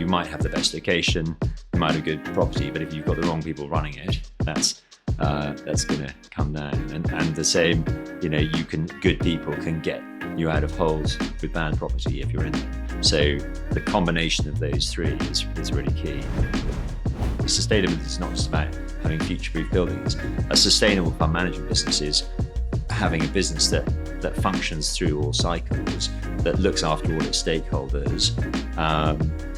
you might have the best location, you might have good property, but if you've got the wrong people running it, that's going to come down. And the same, good people can get you out of holes with bad property if you're in them. So the combination of those three is really key. Sustainability is not just about having future-proof buildings. A sustainable fund management business is having a business that functions through all cycles, that looks after all its stakeholders,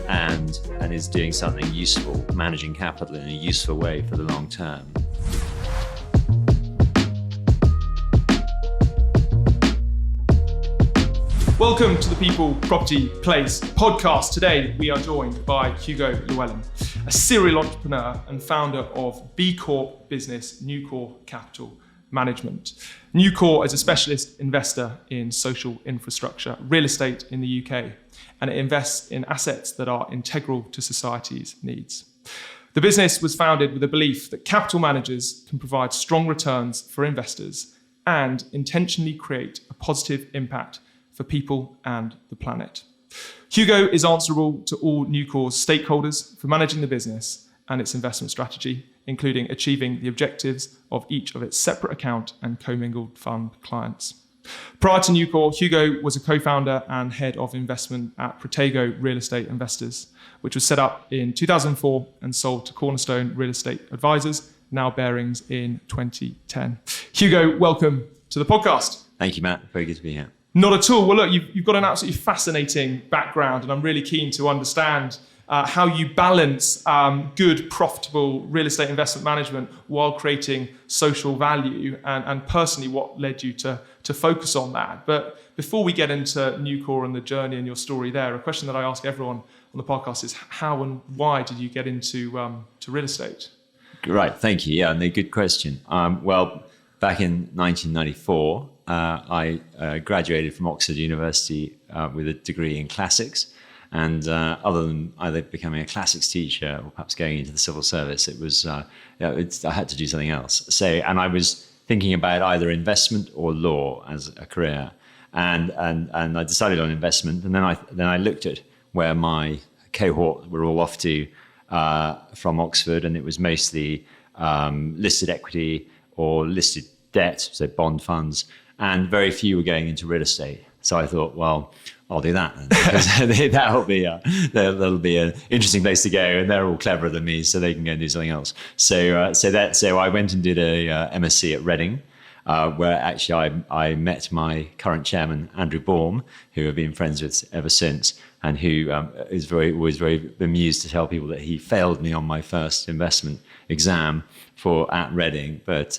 and is doing something useful, managing capital in a useful way for the long term. Welcome to the People Property Place podcast. Today we are joined by Hugo Llewelyn, a serial entrepreneur and founder of B Corp business Newcore Capital Management. Newcore is a specialist investor in social infrastructure, real estate in the UK, and it invests in assets that are integral to society's needs. The business was founded with a belief that capital managers can provide strong returns for investors and intentionally create a positive impact for people and the planet. Hugo is answerable to all Newcore's stakeholders for managing the business and its investment strategy, including achieving the objectives of each of its separate account and co-mingled fund clients. Prior to Newcore, Hugo was a co-founder and head of investment at Protego Real Estate Investors, which was set up in 2004 and sold to Cornerstone Real Estate Advisors, now Barings, in 2010. Hugo, welcome to the podcast. Thank you, Matt. Very good to be here. Not at all. Well, look, you've got an absolutely fascinating background, and I'm really keen to understand how you balance good, profitable real estate investment management while creating social value, and personally, what led you to focus on that. But before we get into Newcore and the journey and your story there, a question that I ask everyone on the podcast is how and why did you get into to real estate? Right. Thank you. Yeah, and a good question. Well, back in 1994, I graduated from Oxford University with a degree in classics. And other than either becoming a classics teacher or perhaps going into the civil service, it was I had to do something else. And I was thinking about either investment or law as a career, and I decided on investment. And then I looked at where my cohort were all off to from Oxford, and it was mostly listed equity or listed debt, so bond funds, and very few were going into real estate. So I thought, well, I'll do that then, because that'll be an interesting place to go, and they're all cleverer than me, so they can go and do something else. So I went and did a MSc at Reading, where actually I met my current chairman, Andrew Baum, who I've been friends with ever since, and who is always very bemused to tell people that he failed me on my first investment exam at Reading, but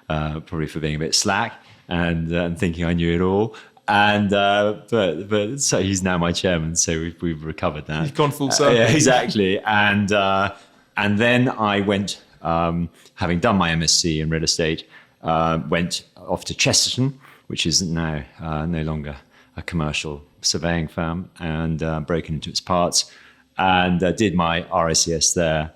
probably for being a bit slack and thinking I knew it all. And but so he's now my chairman, so we've recovered that. You've gone full circle. Yeah, exactly. And then I went, having done my MSc in real estate, went off to Chesterton, which is now no longer a commercial surveying firm, and broken into its parts, and did my RICS there.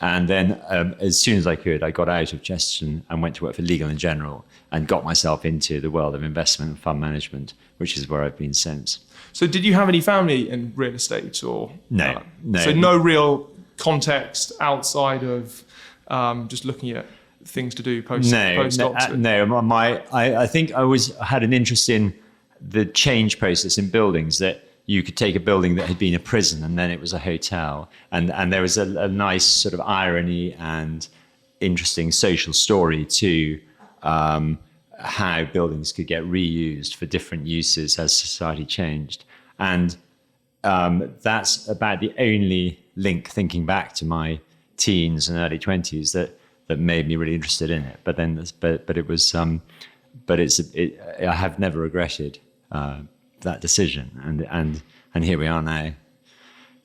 And then as soon as I could, I got out of Chesterton and went to work for Legal & General and got myself into the world of investment and fund management, which is where I've been since. So did you have any family in real estate or? No. So no real context outside of just looking at things to do post Oxford? No. I think I always had an interest in the change process in buildings, that you could take a building that had been a prison and then it was a hotel. And there was a nice sort of irony and interesting social story to how buildings could get reused for different uses as society changed. And that's about the only link, thinking back to my teens and early 20s, that made me really interested in it. But it was, I have never regretted that decision, and here we are now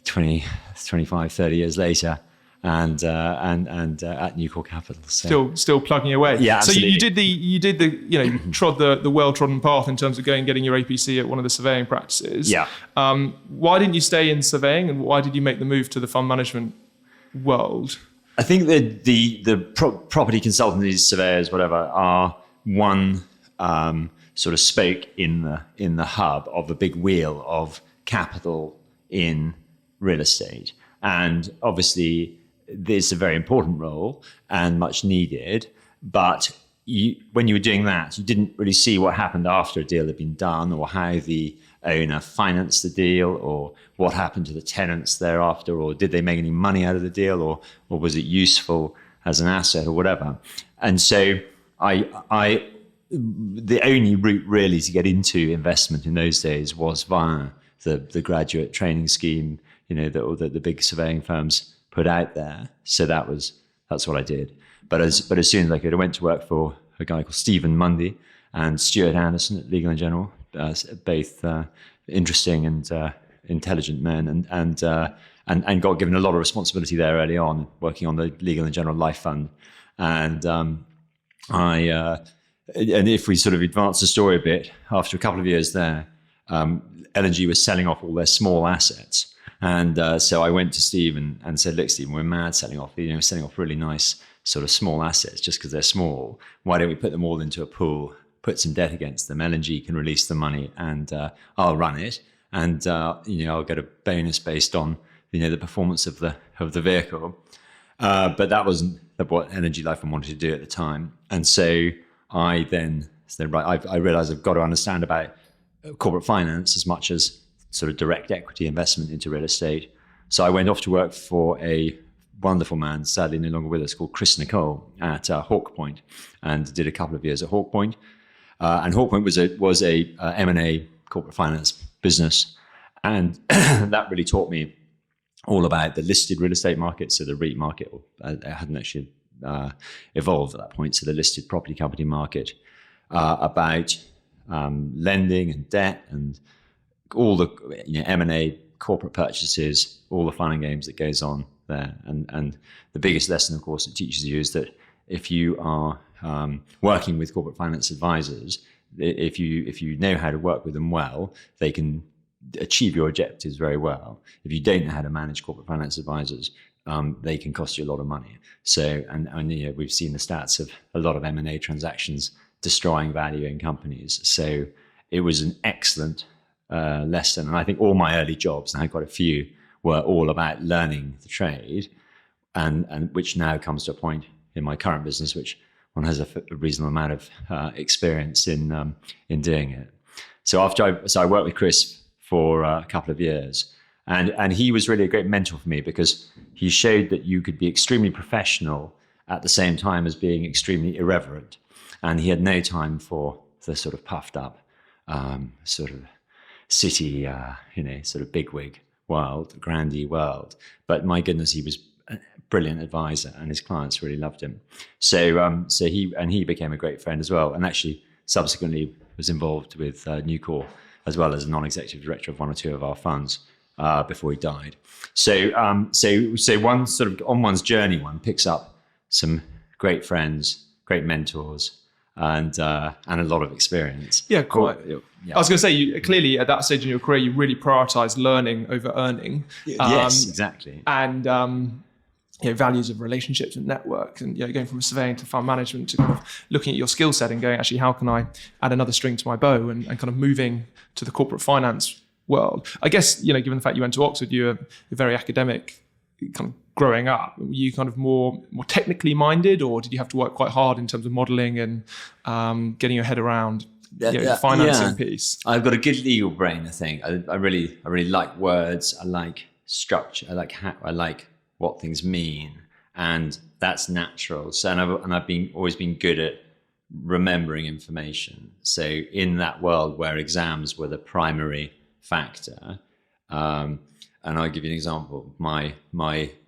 25 30 years later, and at Newcore Capital, so. still plugging away. Yeah, absolutely. So you did the you trod the well-trodden path in terms of getting your APC at one of the surveying practices. Yeah. Why didn't you stay in surveying, and why did you make the move to the fund management world? I think that the property consultancies, surveyors, whatever, are one sort of spoke in the hub of a big wheel of capital in real estate. And obviously, this is a very important role and much needed. But when you were doing that, you didn't really see what happened after a deal had been done, or how the owner financed the deal, or what happened to the tenants thereafter, or did they make any money out of the deal, or was it useful as an asset or whatever. And so the only route really to get into investment in those days was via the graduate training scheme, that the big surveying firms put out there. So that's what I did. But as soon as I could, I went to work for a guy called Stephen Mundy and Stuart Anderson at Legal & General, both interesting and intelligent men, and got given a lot of responsibility there early on, working on the Legal & General Life Fund. And and if we sort of advance the story a bit, after a couple of years there, L&G was selling off all their small assets. And so I went to Steve and said, look, Steve, we're mad selling off really nice sort of small assets just because they're small. Why don't we put them all into a pool, put some debt against them? L&G can release the money, and I'll run it. And I'll get a bonus based on the performance of the vehicle. But that wasn't what L&G Life Fund wanted to do at the time. And so I then said, right, I realized I've got to understand about corporate finance as much as sort of direct equity investment into real estate. So I went off to work for a wonderful man, sadly no longer with us, called Chris Nicole at Hawke Point, and did a couple of years at Hawke Point. And Hawke Point was a M&A corporate finance business. And that really taught me all about the listed real estate market. So the REIT market hadn't actually evolved at that point. So the listed property company market, about lending and debt and all the M&A corporate purchases, all the fun and games that goes on there. And the biggest lesson, of course, it teaches you is that if you are working with corporate finance advisors, if you know how to work with them well, they can achieve your objectives very well. If you don't know how to manage corporate finance advisors, they can cost you a lot of money. So, and we've seen the stats of a lot of M&A transactions destroying value in companies. So it was an excellent lesson. And I think all my early jobs, and I had quite a few, were all about learning the trade, and which now comes to a point in my current business, which one has a reasonable amount of experience in doing it. So I worked with Chris for a couple of years, and he was really a great mentor for me, because he showed that you could be extremely professional at the same time as being extremely irreverent, and he had no time for the sort of puffed up sort of city, sort of bigwig world, grandee world. But my goodness, he was a brilliant advisor, and his clients really loved him. So he became a great friend as well, and actually subsequently was involved with Newcore as well as a non-executive director of one or two of our funds before he died. So one sort of on one's journey, one picks up some great friends, great mentors, and a lot of experience. Yeah, quite. Yeah. I was going to say, you clearly at that stage in your career, you really prioritise learning over earning. Yes, exactly. And values of relationships and networks, and going from surveying to fund management to kind of looking at your skill set and going, actually, how can I add another string to my bow, and kind of moving to the corporate finance world. I guess, given the fact you went to Oxford, you're very academic kind of growing up. Were you kind of more technically minded, or did you have to work quite hard in terms of modelling and getting your head around the financing piece? I've got a good legal brain, I think. I really like words. I like structure. I like what things mean, and that's natural. So, and I've always been good at remembering information. So in that world where exams were the primary factor, and I'll give you an example. My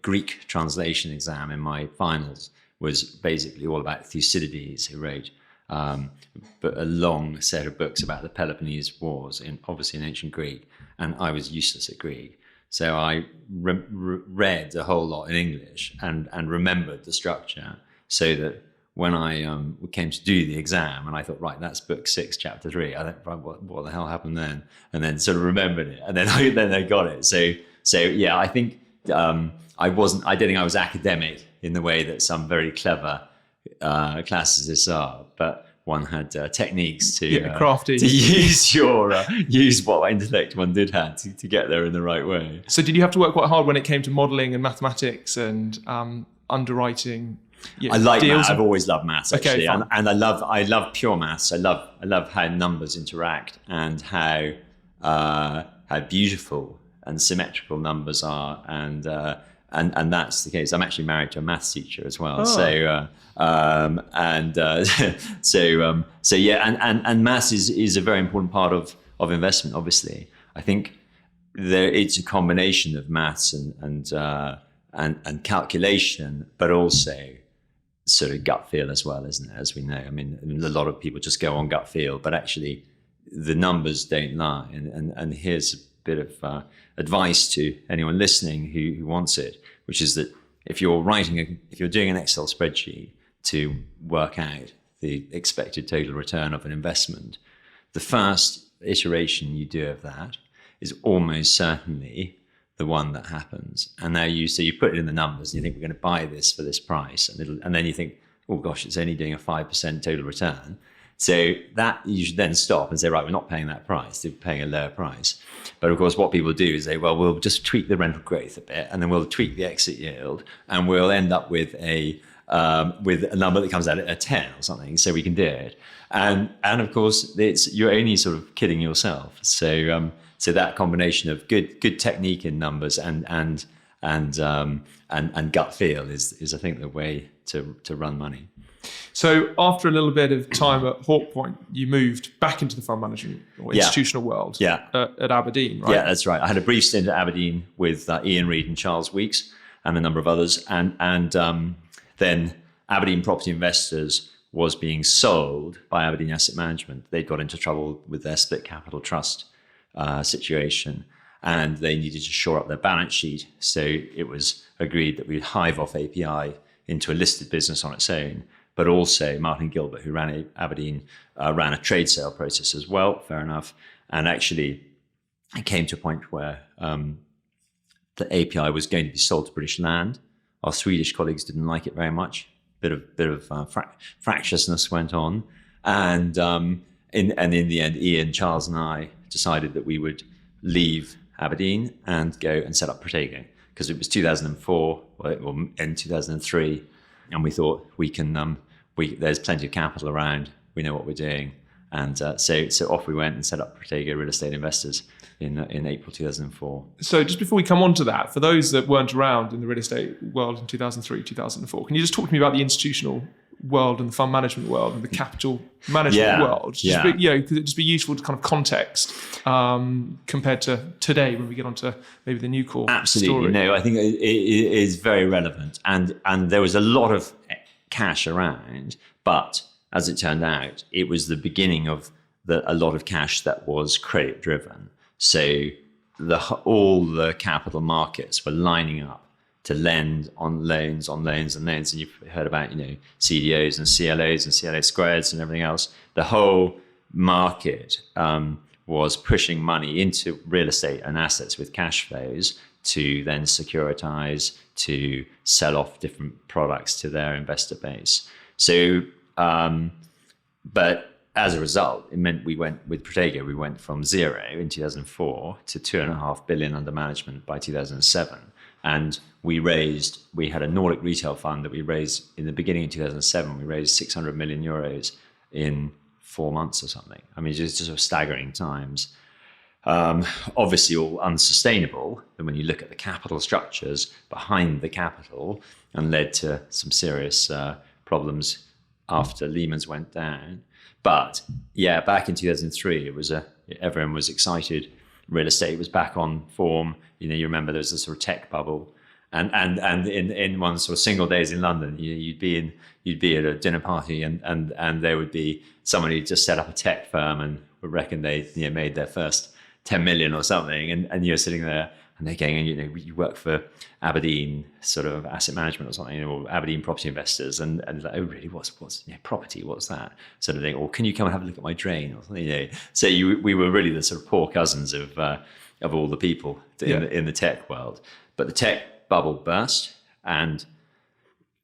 Greek translation exam in my finals was basically all about Thucydides, who wrote a long set of books about the Peloponnese Wars, obviously in ancient Greek, and I was useless at Greek. So I read a whole lot in English and remembered the structure, so that when I came to do the exam, and I thought, right, that's book 6, chapter 3. I thought, right, what the hell happened then? And then sort of remembered it, and then I got it. So yeah, I think I don't think I was academic in the way that some very clever classicists are, but one had techniques to crafty to use what intellect one did have to get there in the right way. So did you have to work quite hard when it came to modelling and mathematics and underwriting? I like maths. I've always loved maths, actually, Okay, and I love pure maths. I love how numbers interact and how beautiful and symmetrical numbers are, and that's the case. I'm actually married to a maths teacher as well, so maths is a very important part of investment. Obviously, I think it's a combination of maths and calculation, but also sort of gut feel as well, isn't it? As we know, I mean, a lot of people just go on gut feel, but actually the numbers don't lie. And here's a bit of advice to anyone listening who wants it, which is that if you're doing an Excel spreadsheet to work out the expected total return of an investment, the first iteration you do of that is almost certainly the one that happens. And now you put it in the numbers and you think, we're going to buy this for this price, and then you think, oh gosh, it's only doing a 5% total return. So that you should then stop and say, right, we're not paying that price, they're paying a lower price. But of course, what people do is say, well, we'll just tweak the rental growth a bit, and then we'll tweak the exit yield, and we'll end up with a number that comes out at a 10 or something, so we can do it. And of course, you're only sort of kidding yourself. So that combination of good technique in numbers and gut feel is I think the way to run money. So after a little bit of time at Hawke Point, you moved back into the fund management or institutional world at Aberdeen, right? Yeah, that's right. I had a brief stint at Aberdeen with Ian Reid and Charles Weeks and a number of others. And then Aberdeen Property Investors was being sold by Aberdeen Asset Management. They got into trouble with their split capital trust situation, and they needed to shore up their balance sheet. So it was agreed that we'd hive off API into a listed business on its own. But also Martin Gilbert, who ran Aberdeen, ran a trade sale process as well, fair enough. And actually, it came to a point where the API was going to be sold to British Land. Our Swedish colleagues didn't like it very much. Bit of fractiousness went on. And in the end, Ian, Charles and I decided that we would leave Aberdeen and go and set up Protego, because it was 2004, or in 2003. And we thought there's plenty of capital around. We know what we're doing, and so off we went and set up Protego Real Estate Investors in April 2004. So just before we come on to that, for those that weren't around in the real estate world in 2003, 2004, can you just talk to me about the institutional world and the fund management world and the capital management world? Because it'd just be useful to kind of context compared to today when we get onto maybe the Newcore Absolutely. story. No, I think it is very relevant. And there was a lot of cash around, but as it turned out, it was the beginning of a lot of cash that was credit driven. So all the capital markets were lining up to lend on loans. And you've heard about, CDOs and CLOs and CLO squares and everything else. The whole market was pushing money into real estate and assets with cash flows to then securitize, to sell off different products to their investor base. So, but as a result, it meant with Protego, we went from zero in 2004 to 2.5 billion under management by 2007. And we had a Nordic retail fund that we raised in the beginning of 2007. We raised 600 million euros in 4 months or something. I mean, it's just staggering times. Obviously all unsustainable when you look at the capital structures behind the capital, and led to some serious problems after Lehman's went down. But yeah, back in 2003, everyone was excited. Real estate was back on form. You remember there was a sort of tech bubble, and in one sort of single days in London, you'd be at a dinner party, and there would be someone who just set up a tech firm and would reckon they made their first 10 million or something, and you're sitting there and they're going, you work for Aberdeen sort of asset management or something, or Aberdeen Property Investors, and like, oh really, what's property, what's that sort of thing, or can you come and have a look at my drain or something? So we were really the sort of poor cousins of all the people in the tech world. But the tech bubble burst, and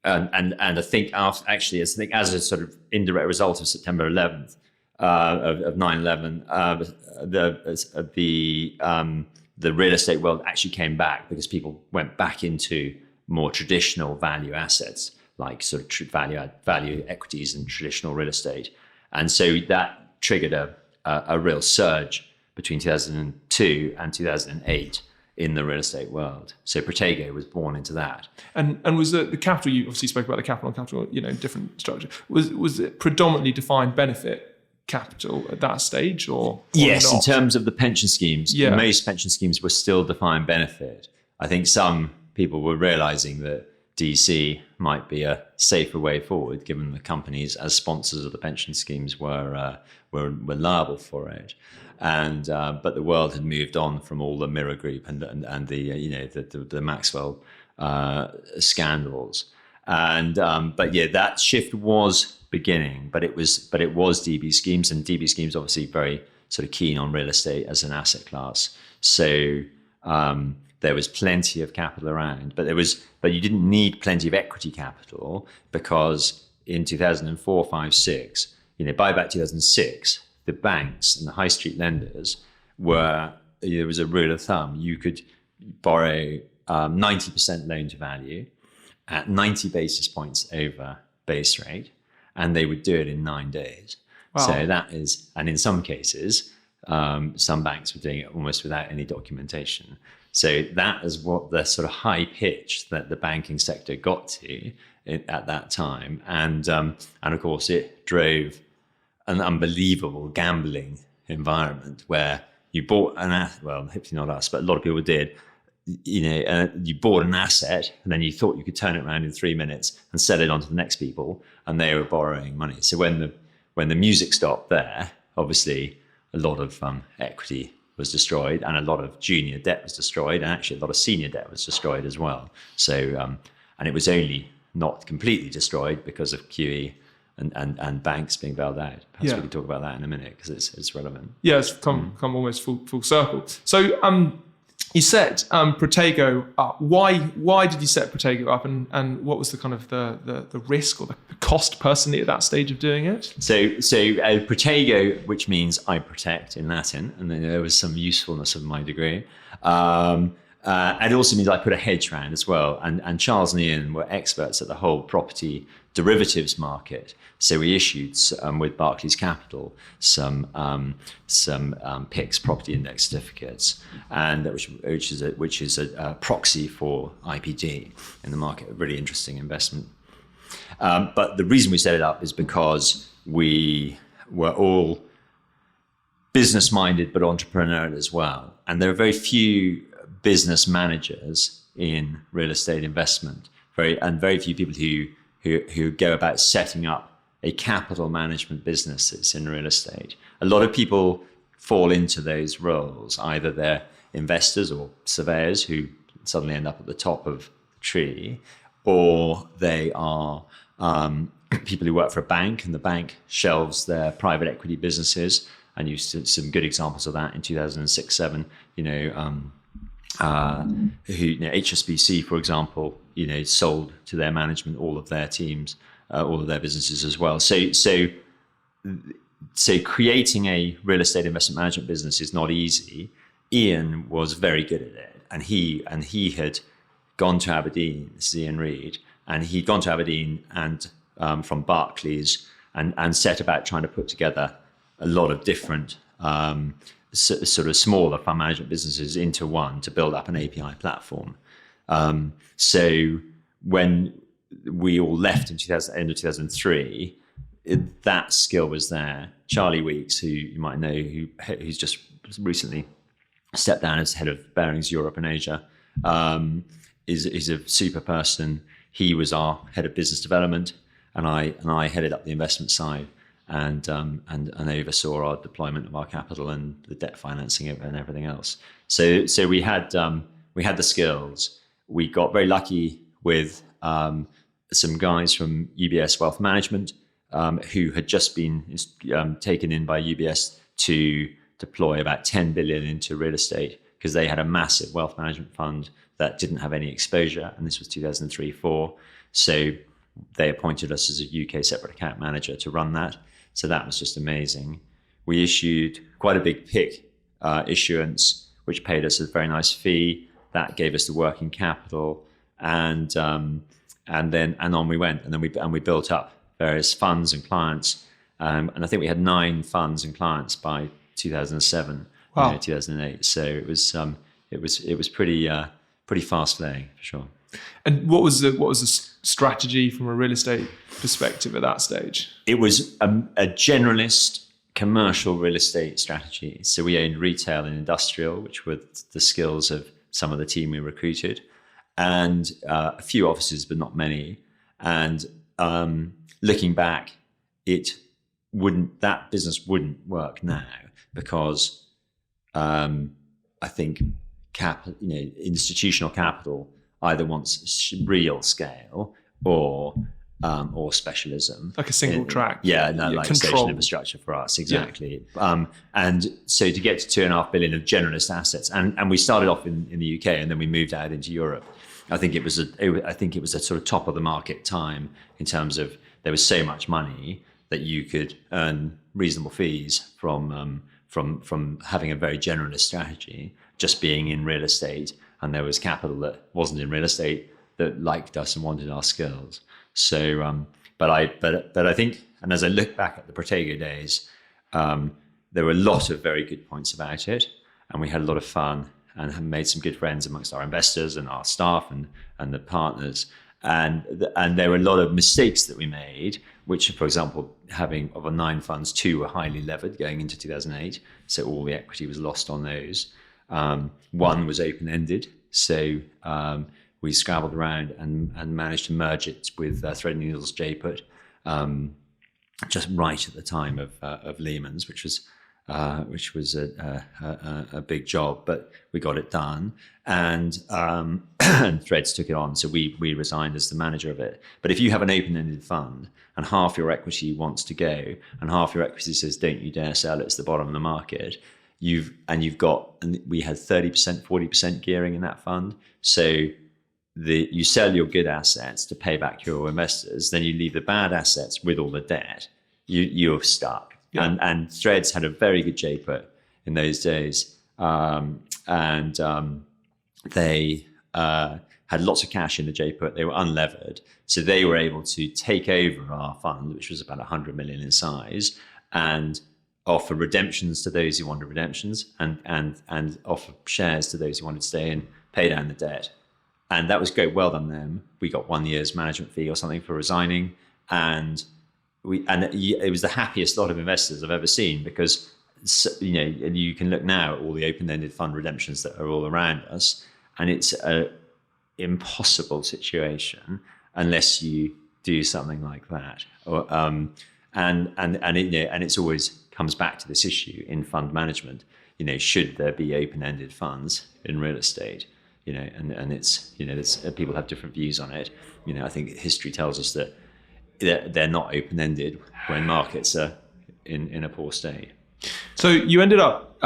and I think as a sort of indirect result of September 11th of 9/11, the real estate world actually came back because people went back into more traditional value assets like sort of value equities and traditional real estate, and so that triggered a real surge between 2002 and 2008 in the real estate world. So Protego was born into that. And was the capital, you obviously spoke about the capital, different structure. Was it predominantly defined benefit capital at that stage or yes, not? In terms of the pension schemes, most pension schemes were still defined benefit. I think some people were realizing that DC might be a safer way forward, given the companies as sponsors of the pension schemes were liable for it. And but the world had moved on from all the Mirror Group and the Maxwell scandals, and that shift was beginning, but it was DB schemes, and DB schemes obviously very sort of keen on real estate as an asset class. So there was plenty of capital around, but you didn't need plenty of equity capital, because in 2004, 5, 6, by about 2006. The banks and the high street lenders there was a rule of thumb. You could borrow 90% loan to value at 90 basis points over base rate, and they would do it in 9 days. Wow. So and in some cases, some banks were doing it almost without any documentation. So that is what the sort of high pitch that the banking sector got to at that time. And of course, it drove an unbelievable gambling environment where you bought hopefully not us, but a lot of people did. You bought an asset and then you thought you could turn it around in 3 minutes and sell it on to the next people, and they were borrowing money. So when the music stopped there, obviously a lot of equity was destroyed, and a lot of junior debt was destroyed, and actually a lot of senior debt was destroyed as well. So and it was only not completely destroyed because of QE and banks being bailed out. Perhaps we can talk about that in a minute because it's relevant. Yeah, it's come almost full circle. So you set Protego up. Why did you set Protego up, and what was the kind of the risk or the cost personally at that stage of doing it? So Protego, which means I protect in Latin, and then there was some usefulness of my degree. And it also means I put a hedge around as well. And Charles and Ian were experts at the whole property derivatives market. So we issued with Barclays Capital some PICs, property index certificates, and which is a proxy for IPD in the market. A really interesting investment. But the reason we set it up is because we were all business-minded but entrepreneurial as well, and there are very few business managers in real estate investment, very few people who go about setting up a capital management businesses in real estate. A lot of people fall into those roles. Either they're investors or surveyors who suddenly end up at the top of the tree, or they are people who work for a bank, and the bank shelves their private equity businesses. And you see some good examples of that in 2006-7. HSBC, for example, sold to their management all of their teams, all of their businesses as well. So creating a real estate investment management business is not easy. Ian was very good at it, and he had gone to Aberdeen. This is Ian Reid, and he'd gone to Aberdeen and from Barclays and set about trying to put together a lot of different sort of smaller fund management businesses into one to build up an API platform. So when we all left in end of 2003, that skill was there. Charlie Weeks, who you might know, who's just recently stepped down as head of Barings Europe and Asia, is a super person. He was our head of business development, and I headed up the investment side. And oversaw our deployment of our capital and the debt financing and everything else. So we had the skills. We got very lucky with some guys from UBS Wealth Management who had just been taken in by UBS to deploy about 10 billion into real estate, because they had a massive wealth management fund that didn't have any exposure, and this was 2003-4. So they appointed us as a UK separate account manager to run that. So that was just amazing. We issued quite a big PIC issuance, which paid us a very nice fee. That gave us the working capital, and on we went, and then we built up various funds and clients, and I think we had 9 funds and clients by 2007, wow. 2008. So it was pretty fast flowing for sure. And what was the strategy from a real estate perspective at that stage? It was a generalist commercial real estate strategy. So we owned retail and industrial, which were the skills of some of the team we recruited, and a few offices, but not many. And looking back, that business wouldn't work now because I think institutional capital either wants real scale or specialism, like a single track. Yeah, no, like station infrastructure for us, exactly. Yeah. And so to get to 2.5 billion of generalist assets, and we started off in the UK, and then we moved out into Europe. I think it was a sort of top of the market time in terms of there was so much money that you could earn reasonable fees from having a very generalist strategy, just being in real estate, and there was capital that wasn't in real estate that liked us and wanted our skills. So, but I think, and as I look back at the Protego days, there were a lot of very good points about it, and we had a lot of fun and have made some good friends amongst our investors and our staff and the partners. And there were a lot of mistakes that we made, which, for example, having of our 9 funds, 2 were highly levered going into 2008, so all the equity was lost on those. One was open-ended, so we scrabbled around and managed to merge it with Threadneedle's JPUT just right at the time of Lehman's, which was a big job, but we got it done, and Threads took it on. So we resigned as the manager of it. But if you have an open-ended fund and half your equity wants to go, and half your equity says, "Don't you dare sell; it's the bottom of the market," we had 30%, 40% gearing in that fund. So you sell your good assets to pay back your investors, then you leave the bad assets with all the debt. You're stuck. Yeah. And Threads had a very good JPUT in those days, and they had lots of cash in the JPUT. They were unlevered, so they were able to take over our fund, which was about 100 million in size, and offer redemptions to those who wanted redemptions, and offer shares to those who wanted to stay and pay down the debt. And that was great. Well done them. We got 1 year's management fee or something for resigning, and it was the happiest lot of investors I've ever seen, because you can look now at all the open-ended fund redemptions that are all around us, and it's an impossible situation unless you do something like that. And it's always comes back to this issue in fund management. Should there be open-ended funds in real estate? And it's people have different views on it. I think history tells us that they're not open-ended when markets are in a poor state. So you ended up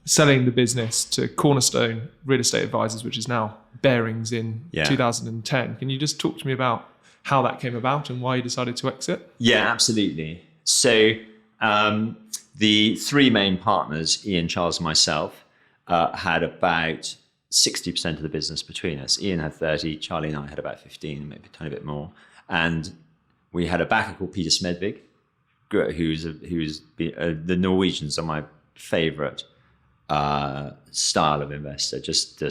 selling the business to Cornerstone Real Estate Advisors, which is now Barings, in 2010. Can you just talk to me about how that came about and why you decided to exit? Yeah, absolutely. So the 3 main partners, Ian, Charles, and myself, had about 60% of the business between us. Ian had 30, Charlie and I had about 15, maybe a tiny bit more. And we had a backer called Peter Smedvig, the Norwegians are my favorite style of investor, just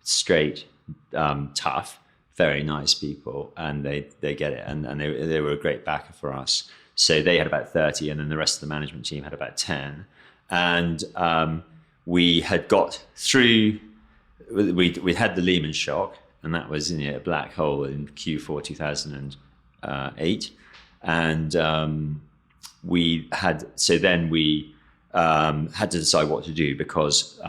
straight, tough, very nice people, and they get it, and they were a great backer for us. So they had about 30, and then the rest of the management team had about 10. And we had got through, we had the Lehman shock, and that was a black hole in Q4 2008. And we had to decide what to do, because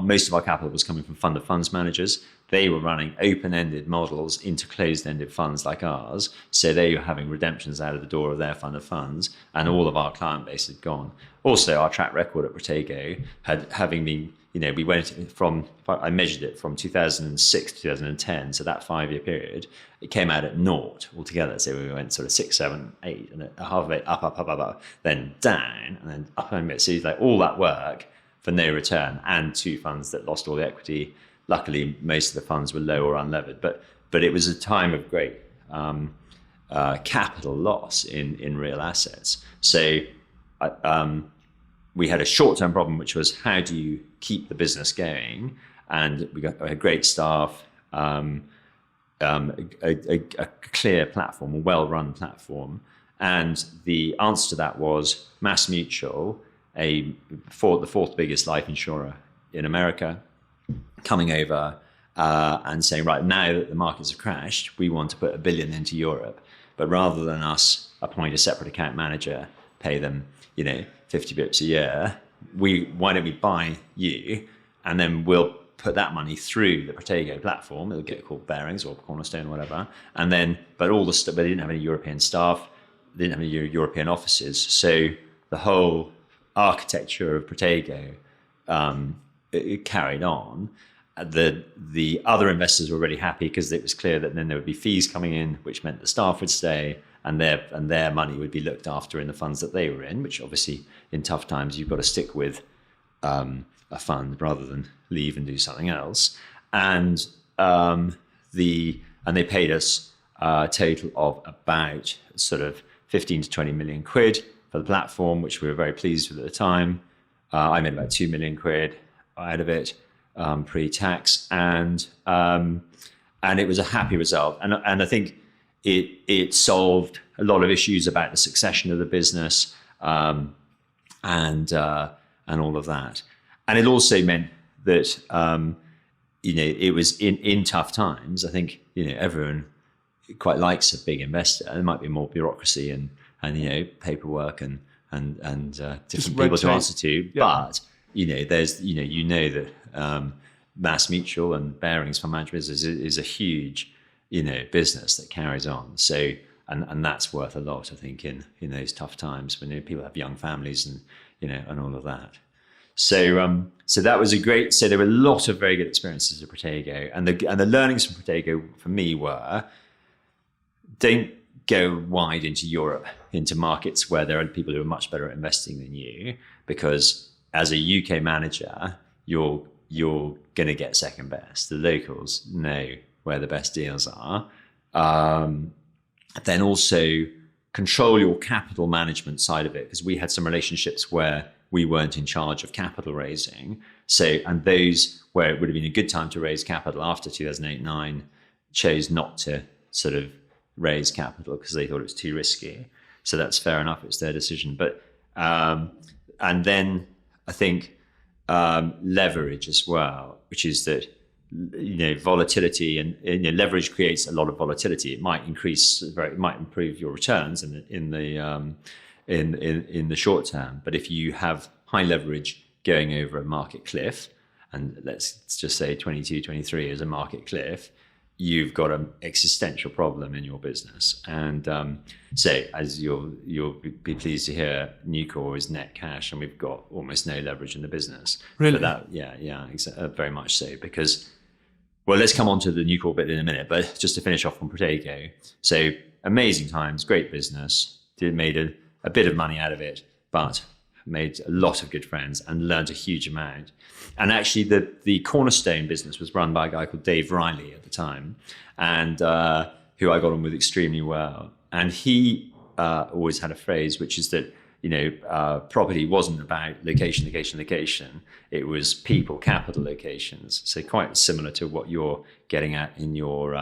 most of our capital was coming from fund of funds managers. they were running open-ended models into closed-ended funds like ours. So they were having redemptions out of the door of their fund of funds, and all of our client base had gone. Also, our track record at Protego having been, we went from, I measured it from 2006 to 2010, so that 5-year period, it came out at naught altogether. So we went sort of 6, 7, 8, and a half of it up, then down, and then up and bit. So it's like all that work for no return, and 2 funds that lost all the equity. Luckily, most of the funds were low or unlevered, but it was a time of great capital loss in real assets. So we had a short-term problem, which was how do you keep the business going? And we had great staff, a clear platform, a well-run platform. And the answer to that was MassMutual, the fourth biggest life insurer in America, coming over and saying, right, now that the markets have crashed, we want to put $1 billion into Europe. But rather than us appoint a separate account manager, pay them, 50 bips a year, why don't we buy you, and then we'll put that money through the Protego platform. It'll get called Barings or Cornerstone or whatever. And then, but all the stuff, they didn't have any European staff, they didn't have any European offices. So the whole architecture of Protego it carried on. The other investors were really happy because it was clear that then there would be fees coming in, which meant the staff would stay, and their money would be looked after in the funds that they were in, which obviously in tough times you've got to stick with a fund rather than leave and do something else. And they paid us a total of about sort of 15 to 20 million quid for the platform, which we were very pleased with at the time. I made about 2 million quid out of it, pre-tax, and it was a happy result. And I think it solved a lot of issues about the succession of the business, and all of that. And it also meant that it was in tough times. I think everyone quite likes a big investor. There might be more bureaucracy and paperwork and different people to answer to, yeah. But there's that MassMutual and Barings Fund Management is a huge business that carries on. So and that's worth a lot, I think, in those tough times when people have young families and and all of that. So that was so there were a lot of very good experiences at Protego, and the learnings from Protego for me were, don't go wide into Europe, into markets where there are people who are much better at investing than you, because as a UK manager, you're going to get second best. The locals know where the best deals are. Then also control your capital management side of it, because we had some relationships where we weren't in charge of capital raising. And those where it would have been a good time to raise capital after 2008-9 chose not to sort of raise capital because they thought it was too risky. So that's fair enough. It's their decision. But and then I think leverage as well, which is that volatility and leverage creates a lot of volatility. It might improve your returns in the short term, but if you have high leverage going over a market cliff, and let's just say 22, 23 is a market cliff, you've got an existential problem in your business. And so, as you'll be pleased to hear, Newcore is net cash, and we've got almost no leverage in the business. Really? But very much so. Because, well, let's come on to the Newcore bit in a minute, but just to finish off on Protego. So amazing times, great business, made a bit of money out of it, but made a lot of good friends and learned a huge amount. And actually the Cornerstone business was run by a guy called Dave Riley at the time, and who I got on with extremely well. And he always had a phrase, which is that property wasn't about location. It was people, capital, locations. So quite similar to what you're getting at in your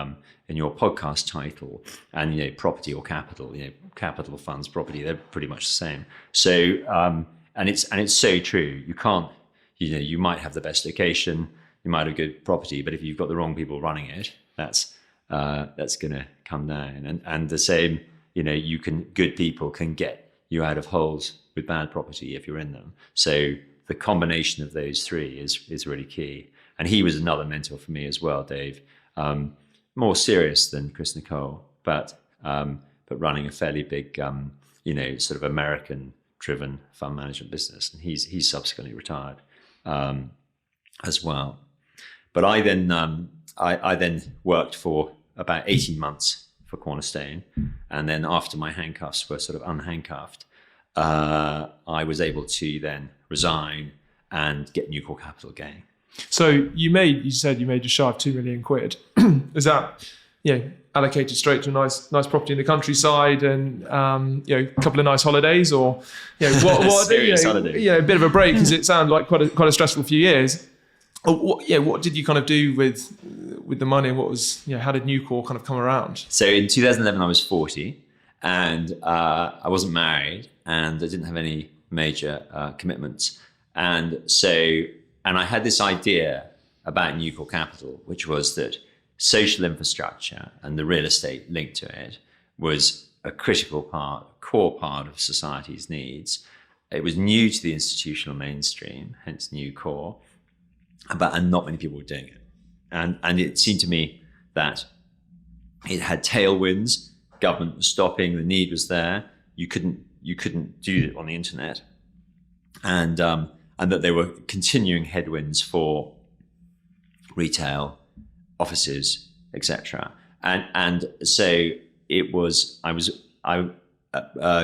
podcast title. And property or capital, capital funds, property, they're pretty much the same. So and it's so true. You can't, you might have the best location, you might have good property, but if you've got the wrong people running it, that's going to come down. And the same, good people can get you out of holes with bad property if you're in them. So the combination of those three is really key. And he was another mentor for me as well, Dave. More serious than Chris Nicole, but running a fairly big, sort of American-driven fund management business. And he's subsequently retired as well. But I then worked for about 18 months for Cornerstone, and then after my handcuffs were sort of unhandcuffed, I was able to then resign and get Newcore Capital going. So you said you made just shy of £2 million. Is that allocated straight to a nice property in the countryside and a couple of nice holidays, or what serious holidays? A bit of a break, because it sounded like quite a stressful few years. What did you kind of do with the money, and what was how did Newcore kind of come around? So in 2011 I was 40, and I wasn't married, and I didn't have any major commitments, and I had this idea about Newcore Capital, which was that social infrastructure and the real estate linked to it was a core part of society's needs. It was new to the institutional mainstream, hence Newcore, and not many people were doing it. And it seemed to me that it had tailwinds. Government was stopping, the need was there. You couldn't do it on the internet, and that there were continuing headwinds for retail, offices, etc. And so it was.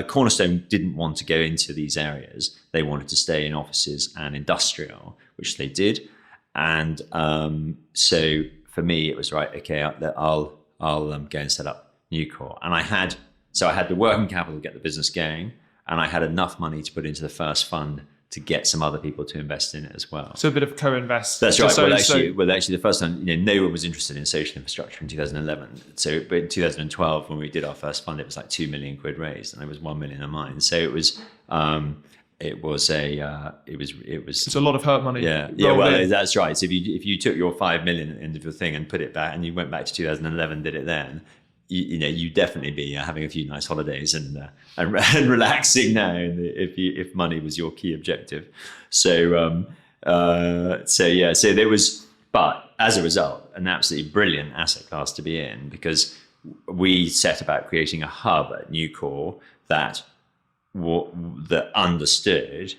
Cornerstone didn't want to go into these areas. They wanted to stay in offices and industrial, which they did. And so for me, it was right. Okay, I'll go and set up Newcore. And I had the working capital to get the business going, and I had enough money to put into the first fund to get some other people to invest in it as well. So a bit of co-invest. That's right. Well, actually, the first time, no one was interested in social infrastructure in 2011. But in 2012, when we did our first fund, it was like £2 million raised, and there was 1 million of mine. So it was It's a lot of hurt money. Yeah. Well, that's right. So if you took your 5 million at the end of your thing and put it back, and you went back to 2011, did it then, you'd definitely be having a few nice holidays and relaxing now, if money was your key objective. So there was, but as a result, an absolutely brilliant asset class to be in, because we set about creating a hub at Newcore that understood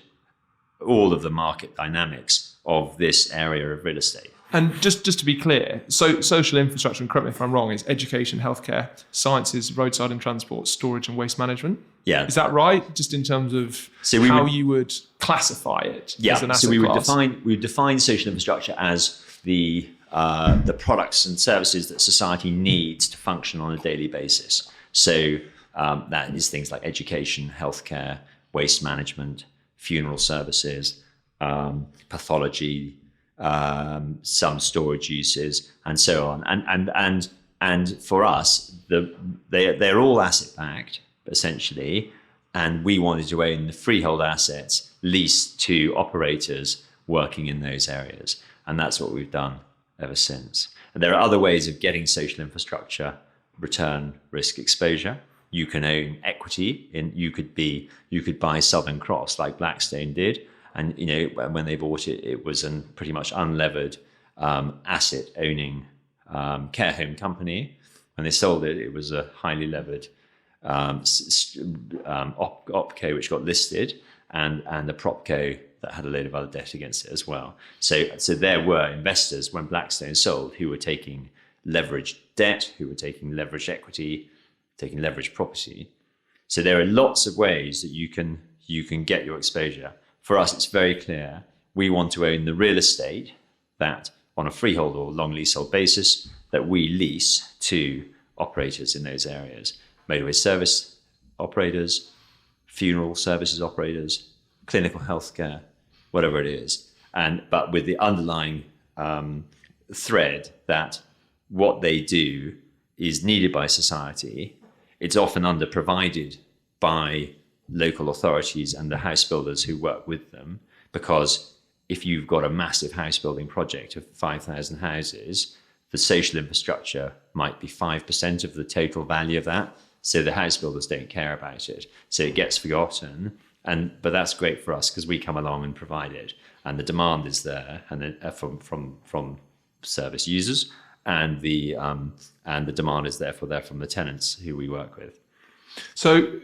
all of the market dynamics of this area of real estate. And just to be clear, so social infrastructure, and correct me if I'm wrong, is education, healthcare, sciences, roadside and transport, storage and waste management. Yeah. Is that right? Just in terms of you would classify it as an asset class? We would define social infrastructure as the products and services that society needs to function on a daily basis. So that is things like education, healthcare, waste management, funeral services, pathology, some storage uses, and so on. And for us, they're all asset backed essentially, and we wanted to own the freehold assets leased to operators working in those areas, and that's what we've done ever since. And there are other ways of getting social infrastructure return risk exposure. You can own equity you could buy Southern Cross like Blackstone did. And when they bought it, it was a pretty much unlevered asset owning care home company. When they sold it, it was a highly levered opco which got listed, and a propco that had a load of other debt against it as well. So there were investors when Blackstone sold who were taking leveraged debt, who were taking leveraged equity, taking leveraged property. So there are lots of ways that you can get your exposure. For us, it's very clear. We want to own the real estate that, on a freehold or long leasehold basis, that we lease to operators in those areas. Motorway service operators, funeral services operators, clinical healthcare, whatever it is. But with the underlying thread that what they do is needed by society. It's often underprovided by local authorities and the house builders who work with them, because if you've got a massive house building project of 5,000 houses, the social infrastructure might be 5% of the total value of that. So the house builders don't care about it. So it gets forgotten. But that's great for us because we come along and provide it. and the demand is there, and from service users, and the demand is therefore from the tenants who we work with. So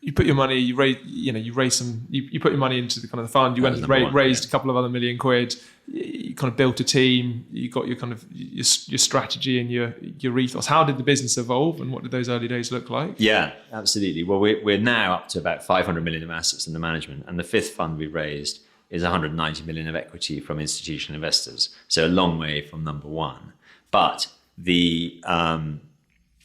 you put your money, you put your money into the kind of the fund. You went and raised a couple of other £1 million. You kind of built a team. You got your kind of your strategy and your ethos. How did the business evolve, and what did those early days look like? Yeah, absolutely. Well, we're now up to about 500 million of assets under management, and the fifth fund we raised is 190 million of equity from institutional investors. So a long way from number one. But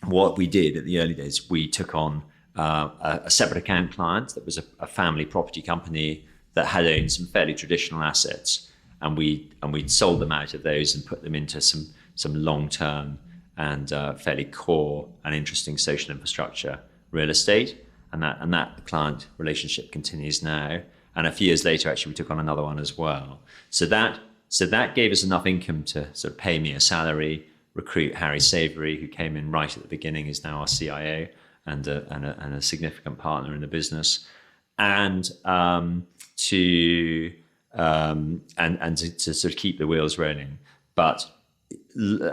what we did at the early days, we took on a separate account client that was a family property company that had owned some fairly traditional assets, and we'd sold them out of those and put them into some long-term and fairly core and interesting social infrastructure real estate, and that client relationship continues now. And a few years later, actually, we took on another one as well. So that gave us enough income to sort of pay me a salary, recruit Harry Savory, who came in right at the beginning, is now our CIO. And a significant partner in the business, and to sort of keep the wheels rolling. But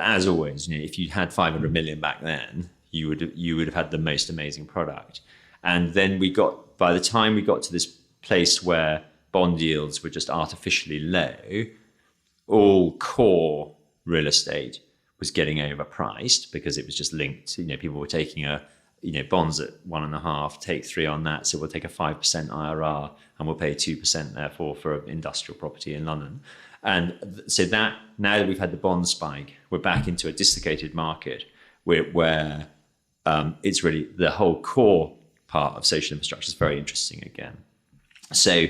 as always, if you had 500 million back then, you would have had the most amazing product. And then by the time we got to this place where bond yields were just artificially low, all core real estate was getting overpriced because it was just linked. People were taking bonds at 1.5, take 3 on that. So we'll take a 5% IRR and we'll pay 2% therefore for industrial property in London. And so that now that we've had the bond spike, we're back into a dislocated market where it's really the whole core part of social infrastructure is very interesting again. So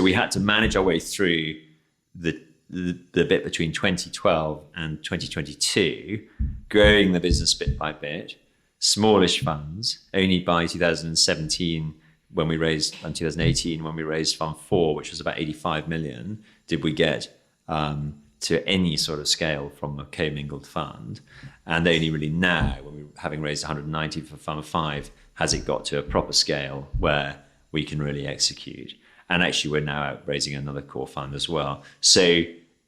we had to manage our way through the bit between 2012 and 2022, growing the business bit by bit. Smallish funds. Only by 2017, when we raised, and 2018, when we raised Fund 4, which was about 85 million, did we get to any sort of scale from a co-mingled fund. And only really now, when we're having raised 190 for Fund 5, has it got to a proper scale where we can really execute. And actually, we're now out raising another core fund as well. So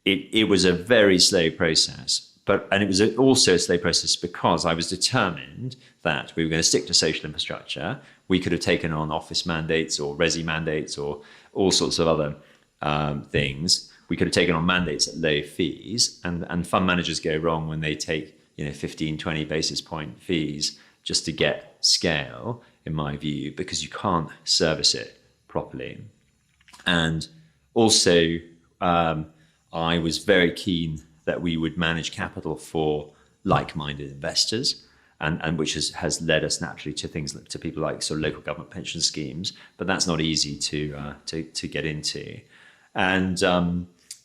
it was a very slow process. And it was also a slow process because I was determined that we were going to stick to social infrastructure. We could have taken on office mandates or resi mandates or all sorts of other things. We could have taken on mandates at low fees. And fund managers go wrong when they take 15, 20 basis point fees just to get scale, in my view, because you can't service it properly. And also, I was very keen that we would manage capital for like-minded investors, and which has led us naturally to people like sort of local government pension schemes, but that's not easy to get into, and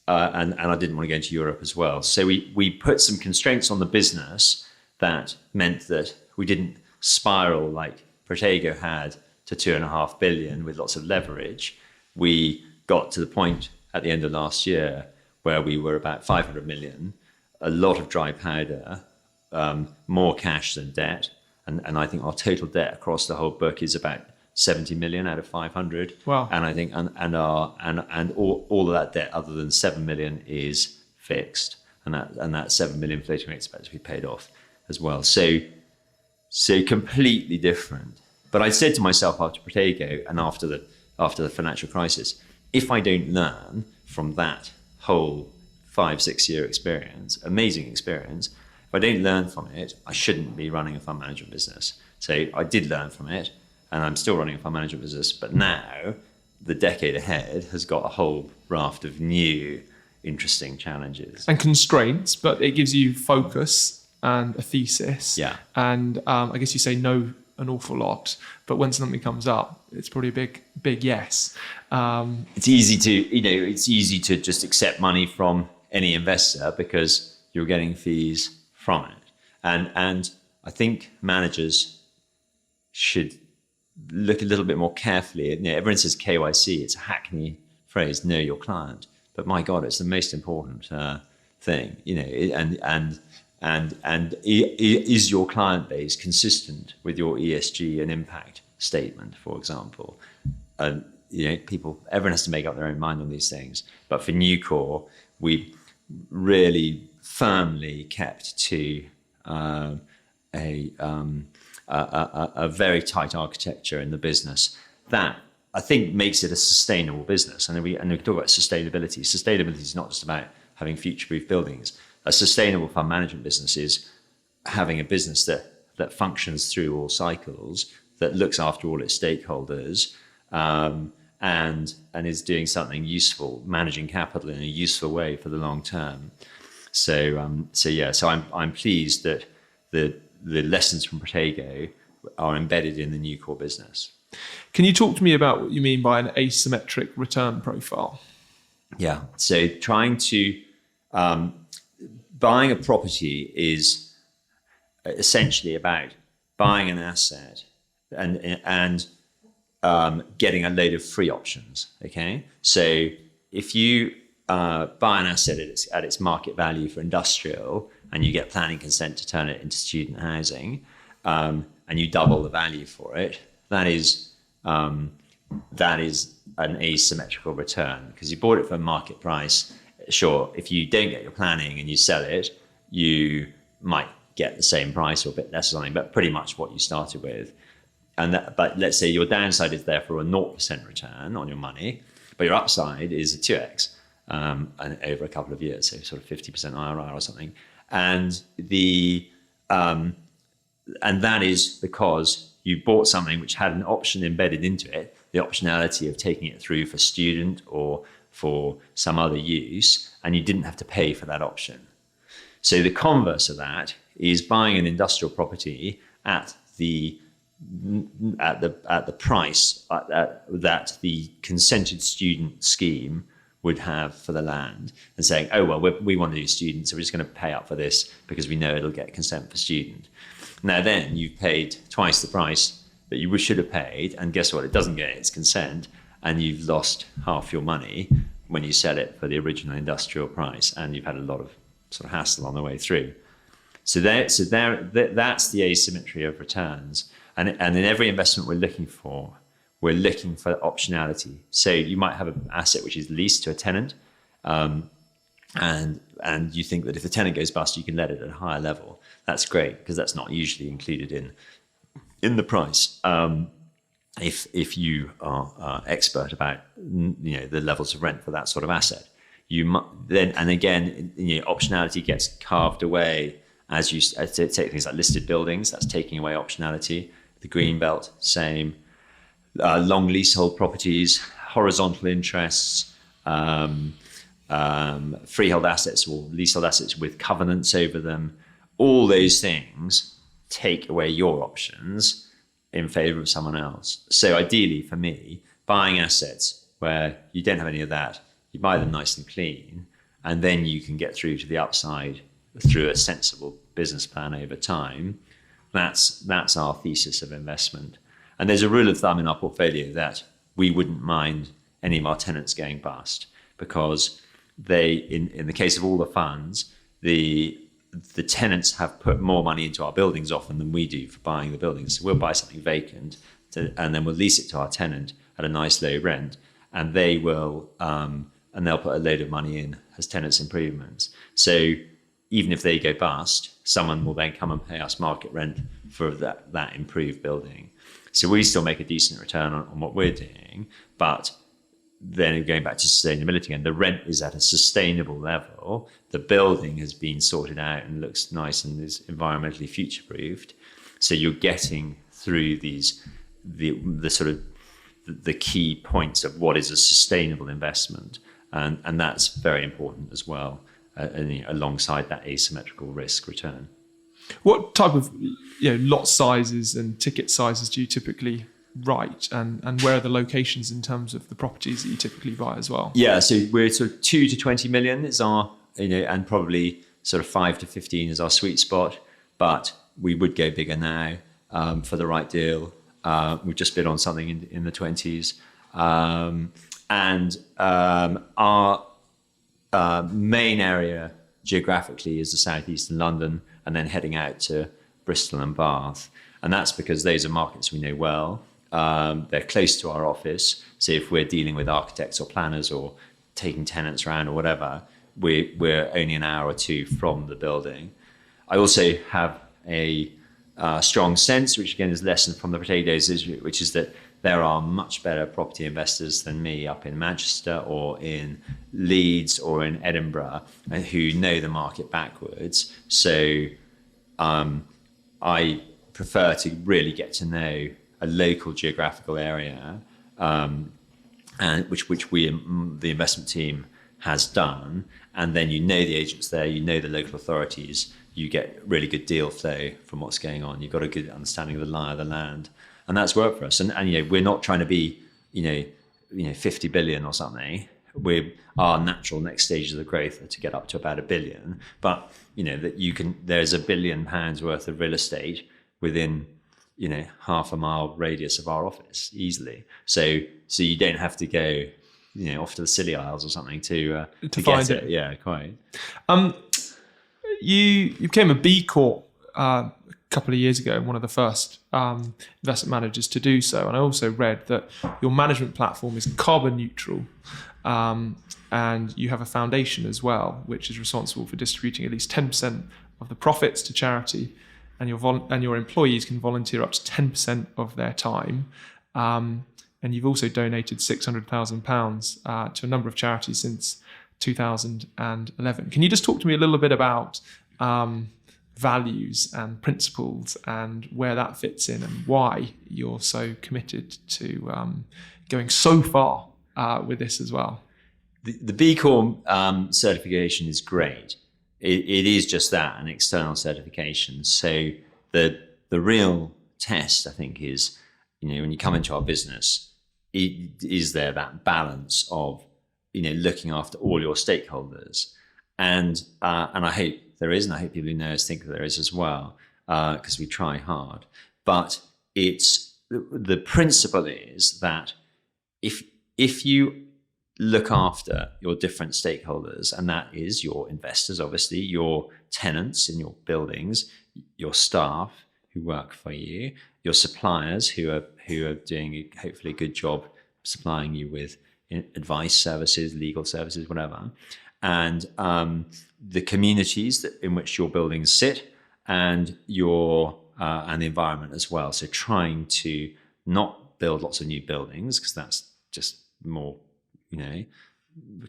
I didn't want to go into Europe as well. So we put some constraints on the business that meant that we didn't spiral like Protego had to 2.5 billion with lots of leverage. We got to the point at the end of last year where we were about 500 million, a lot of dry powder, more cash than debt. And I think our total debt across the whole book is about 70 million out of 500. Wow. And I think, and all of that debt other than 7 million is fixed. And that 7 million floating rate expected to be paid off as well. So completely different. But I said to myself after Protego and after the financial crisis, if I don't learn from that whole 5-6 year experience, amazing experience, if I don't learn from it, I shouldn't be running a fund management business. So I did learn from it, and I'm still running a fund management business, but now the decade ahead has got a whole raft of new, interesting challenges. And constraints, but it gives you focus and a thesis. Yeah. And I guess you say no an awful lot, but when something comes up, it's probably a big yes. It's easy to just accept money from any investor because you're getting fees from it. And I think managers should look a little bit more carefully. Everyone says KYC, it's a hackney phrase, know your client. But my God, it's the most important thing, and is your client base consistent with your ESG and impact statement, for example? everyone has to make up their own mind on these things. But for Newcore, we really firmly kept to a very tight architecture in the business that I think makes it a sustainable business. And we talk about sustainability. Sustainability is not just about having future-proof buildings. A sustainable fund management business is having a business that functions through all cycles, that looks after all its stakeholders, and is doing something useful, managing capital in a useful way for the long term. So I'm pleased that the lessons from Protego are embedded in the Newcore business. Can you talk to me about what you mean by an asymmetric return profile? Yeah. So buying a property is essentially about buying an asset and getting a load of free options. Okay. So if you buy an asset at its market value for industrial, and you get planning consent to turn it into student housing, and you double the value for it, that is an asymmetrical return, because you bought it for market price. Sure, if you don't get your planning and you sell it, you might get the same price or a bit less or something, but pretty much what you started with. But let's say your downside is therefore a 0% return on your money, but your upside is a 2x and over a couple of years, so sort of 50% IRR or something. And that is because you bought something which had an option embedded into it, the optionality of taking it through for student or for some other use, and you didn't have to pay for that option. So the converse of that is buying an industrial property at the price that the consented student scheme would have for the land, and saying, oh, well, we want to do students, so we're just going to pay up for this because we know it'll get consent for student. Now then, you've paid twice the price that you should have paid, and guess what? It doesn't get its consent, and you've lost half your money when you sell it for the original industrial price, and you've had a lot of sort of hassle on the way through. So that's the asymmetry of returns, and in every investment we're looking for optionality. So you might have an asset which is leased to a tenant, and you think that if the tenant goes bust, you can let it at a higher level. That's great, because that's not usually included in the price. If you are expert about the levels of rent for that sort of asset, optionality gets carved away as you take things like listed buildings. That's taking away optionality. The green belt, same. Long leasehold properties, horizontal interests, freehold assets or leasehold assets with covenants over them. All those things take away your options in favor of someone else. So ideally for me, buying assets where you don't have any of that, you buy them nice and clean, and then you can get through to the upside through a sensible business plan over time. That's our thesis of investment. And there's a rule of thumb in our portfolio that we wouldn't mind any of our tenants going bust, because they, in the case of all the funds, the tenants have put more money into our buildings often than we do for buying the buildings. So we'll buy something vacant and then we'll lease it to our tenant at a nice low rent, and they will and they'll put a load of money in as tenants improvements. So even if they go bust, someone will then come and pay us market rent for that improved building. So we still make a decent return on what we're doing, but then going back to sustainability again, the rent is at a sustainable level. The building has been sorted out and looks nice and is environmentally future-proofed. So you're getting through the sort of the key points of what is a sustainable investment, and that's very important as well, alongside that asymmetrical risk return. What type of lot sizes and ticket sizes do you typically write, and where are the locations in terms of the properties that you typically buy as well? Yeah, so we're sort of 2 to 20 million is our, and probably sort of 5 to 15 is our sweet spot, but we would go bigger now for the right deal. We've just bid on something in the 20s. Our main area geographically is the southeastern London, and then heading out to Bristol and Bath. And that's because those are markets we know well. they're close to our office. So if we're dealing with architects or planners or taking tenants around or whatever, we're only an hour or two from the building. I also have a strong sense, which again is lesson from the Protegos, which is that there are much better property investors than me up in Manchester or in Leeds or in Edinburgh who know the market backwards. So I prefer to really get to know a local geographical area, and which we, the investment team, has done. And then you know the agents there, you know the local authorities, you get really good deal flow from what's going on. You've got a good understanding of the lie of the land. And that's worked for us. And we're not trying to be, 50 billion or something. Our natural next stages of growth are to get up to about $1 billion. But, there's £1 billion worth of real estate within, half a mile radius of our office easily. So you don't have to go, off to the Scilly Isles or something to find get it. Yeah, quite. You became a B Corp a couple of years ago, one of the first investment managers to do so. And I also read that your management platform is carbon neutral, and you have a foundation as well, which is responsible for distributing at least 10% of the profits to charity, and your employees can volunteer up to 10% of their time. And you've also donated £600,000 to a number of charities since 2011. Can you just talk to me a little bit about values and principles and where that fits in and why you're so committed to going so far with this as well? The B Corp certification is great. It is just that, an external certification. So the real test, I think, is, when you come into our business, is there that balance of, looking after all your stakeholders? And I hope there is, and I hope people who know us think that there is as well, because we try hard. But it's the principle is that if you look after your different stakeholders, and that is your investors, obviously, your tenants in your buildings, your staff who work for you, your suppliers who are doing hopefully a good job supplying you with advice services, legal services, whatever, and the communities in which your buildings sit, and and the environment as well. So trying to not build lots of new buildings, because that's just more,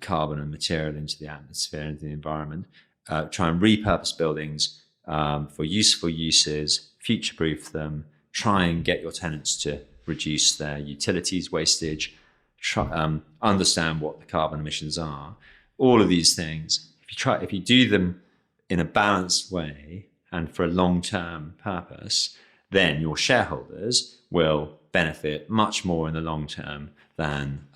carbon and material into the atmosphere and the environment. Try and repurpose buildings for useful uses, future-proof them. Try and get your tenants to reduce their utilities wastage. Understand what the carbon emissions are. All of these things, if you do them in a balanced way and for a long-term purpose, then your shareholders will benefit much more in the long term than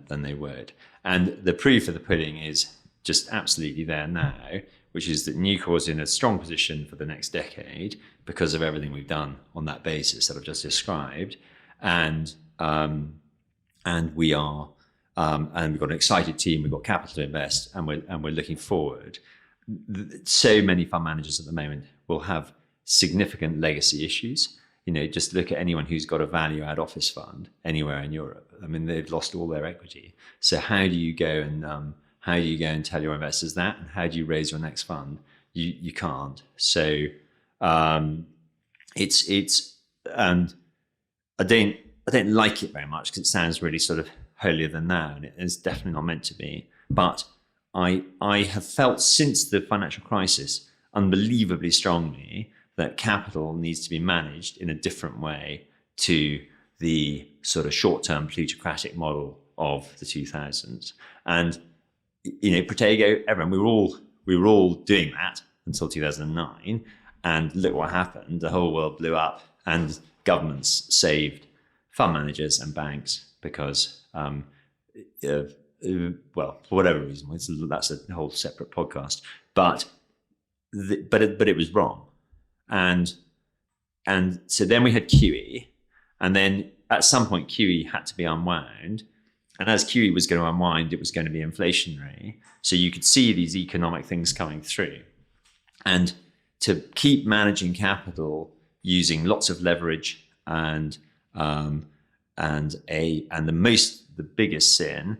they would. And the proof of the pudding is just absolutely there now, which is that Newcore is in a strong position for the next decade because of everything we've done on that basis that I've just described, and we are. And we've got an excited team. We've got capital to invest, and we're looking forward. So many fund managers at the moment will have significant legacy issues. Just look at anyone who's got a value-add office fund anywhere in Europe. I mean, they've lost all their equity. So how do you go and tell your investors that? And how do you raise your next fund? You can't. So it's and I don't like it very much because it sounds really sort of holier than thou, and it's definitely not meant to be. But I have felt since the financial crisis unbelievably strongly that capital needs to be managed in a different way to the sort of short-term plutocratic model of the 2000s. And Protego, everyone, we were all doing that until 2009, and look what happened. The whole world blew up, and governments saved fund managers and banks because well, for whatever reason, that's a whole separate podcast. But it was wrong, and so then we had QE, and then at some point QE had to be unwound, and as QE was going to unwind, it was going to be inflationary. So you could see these economic things coming through, and to keep managing capital using lots of leverage and the biggest sin,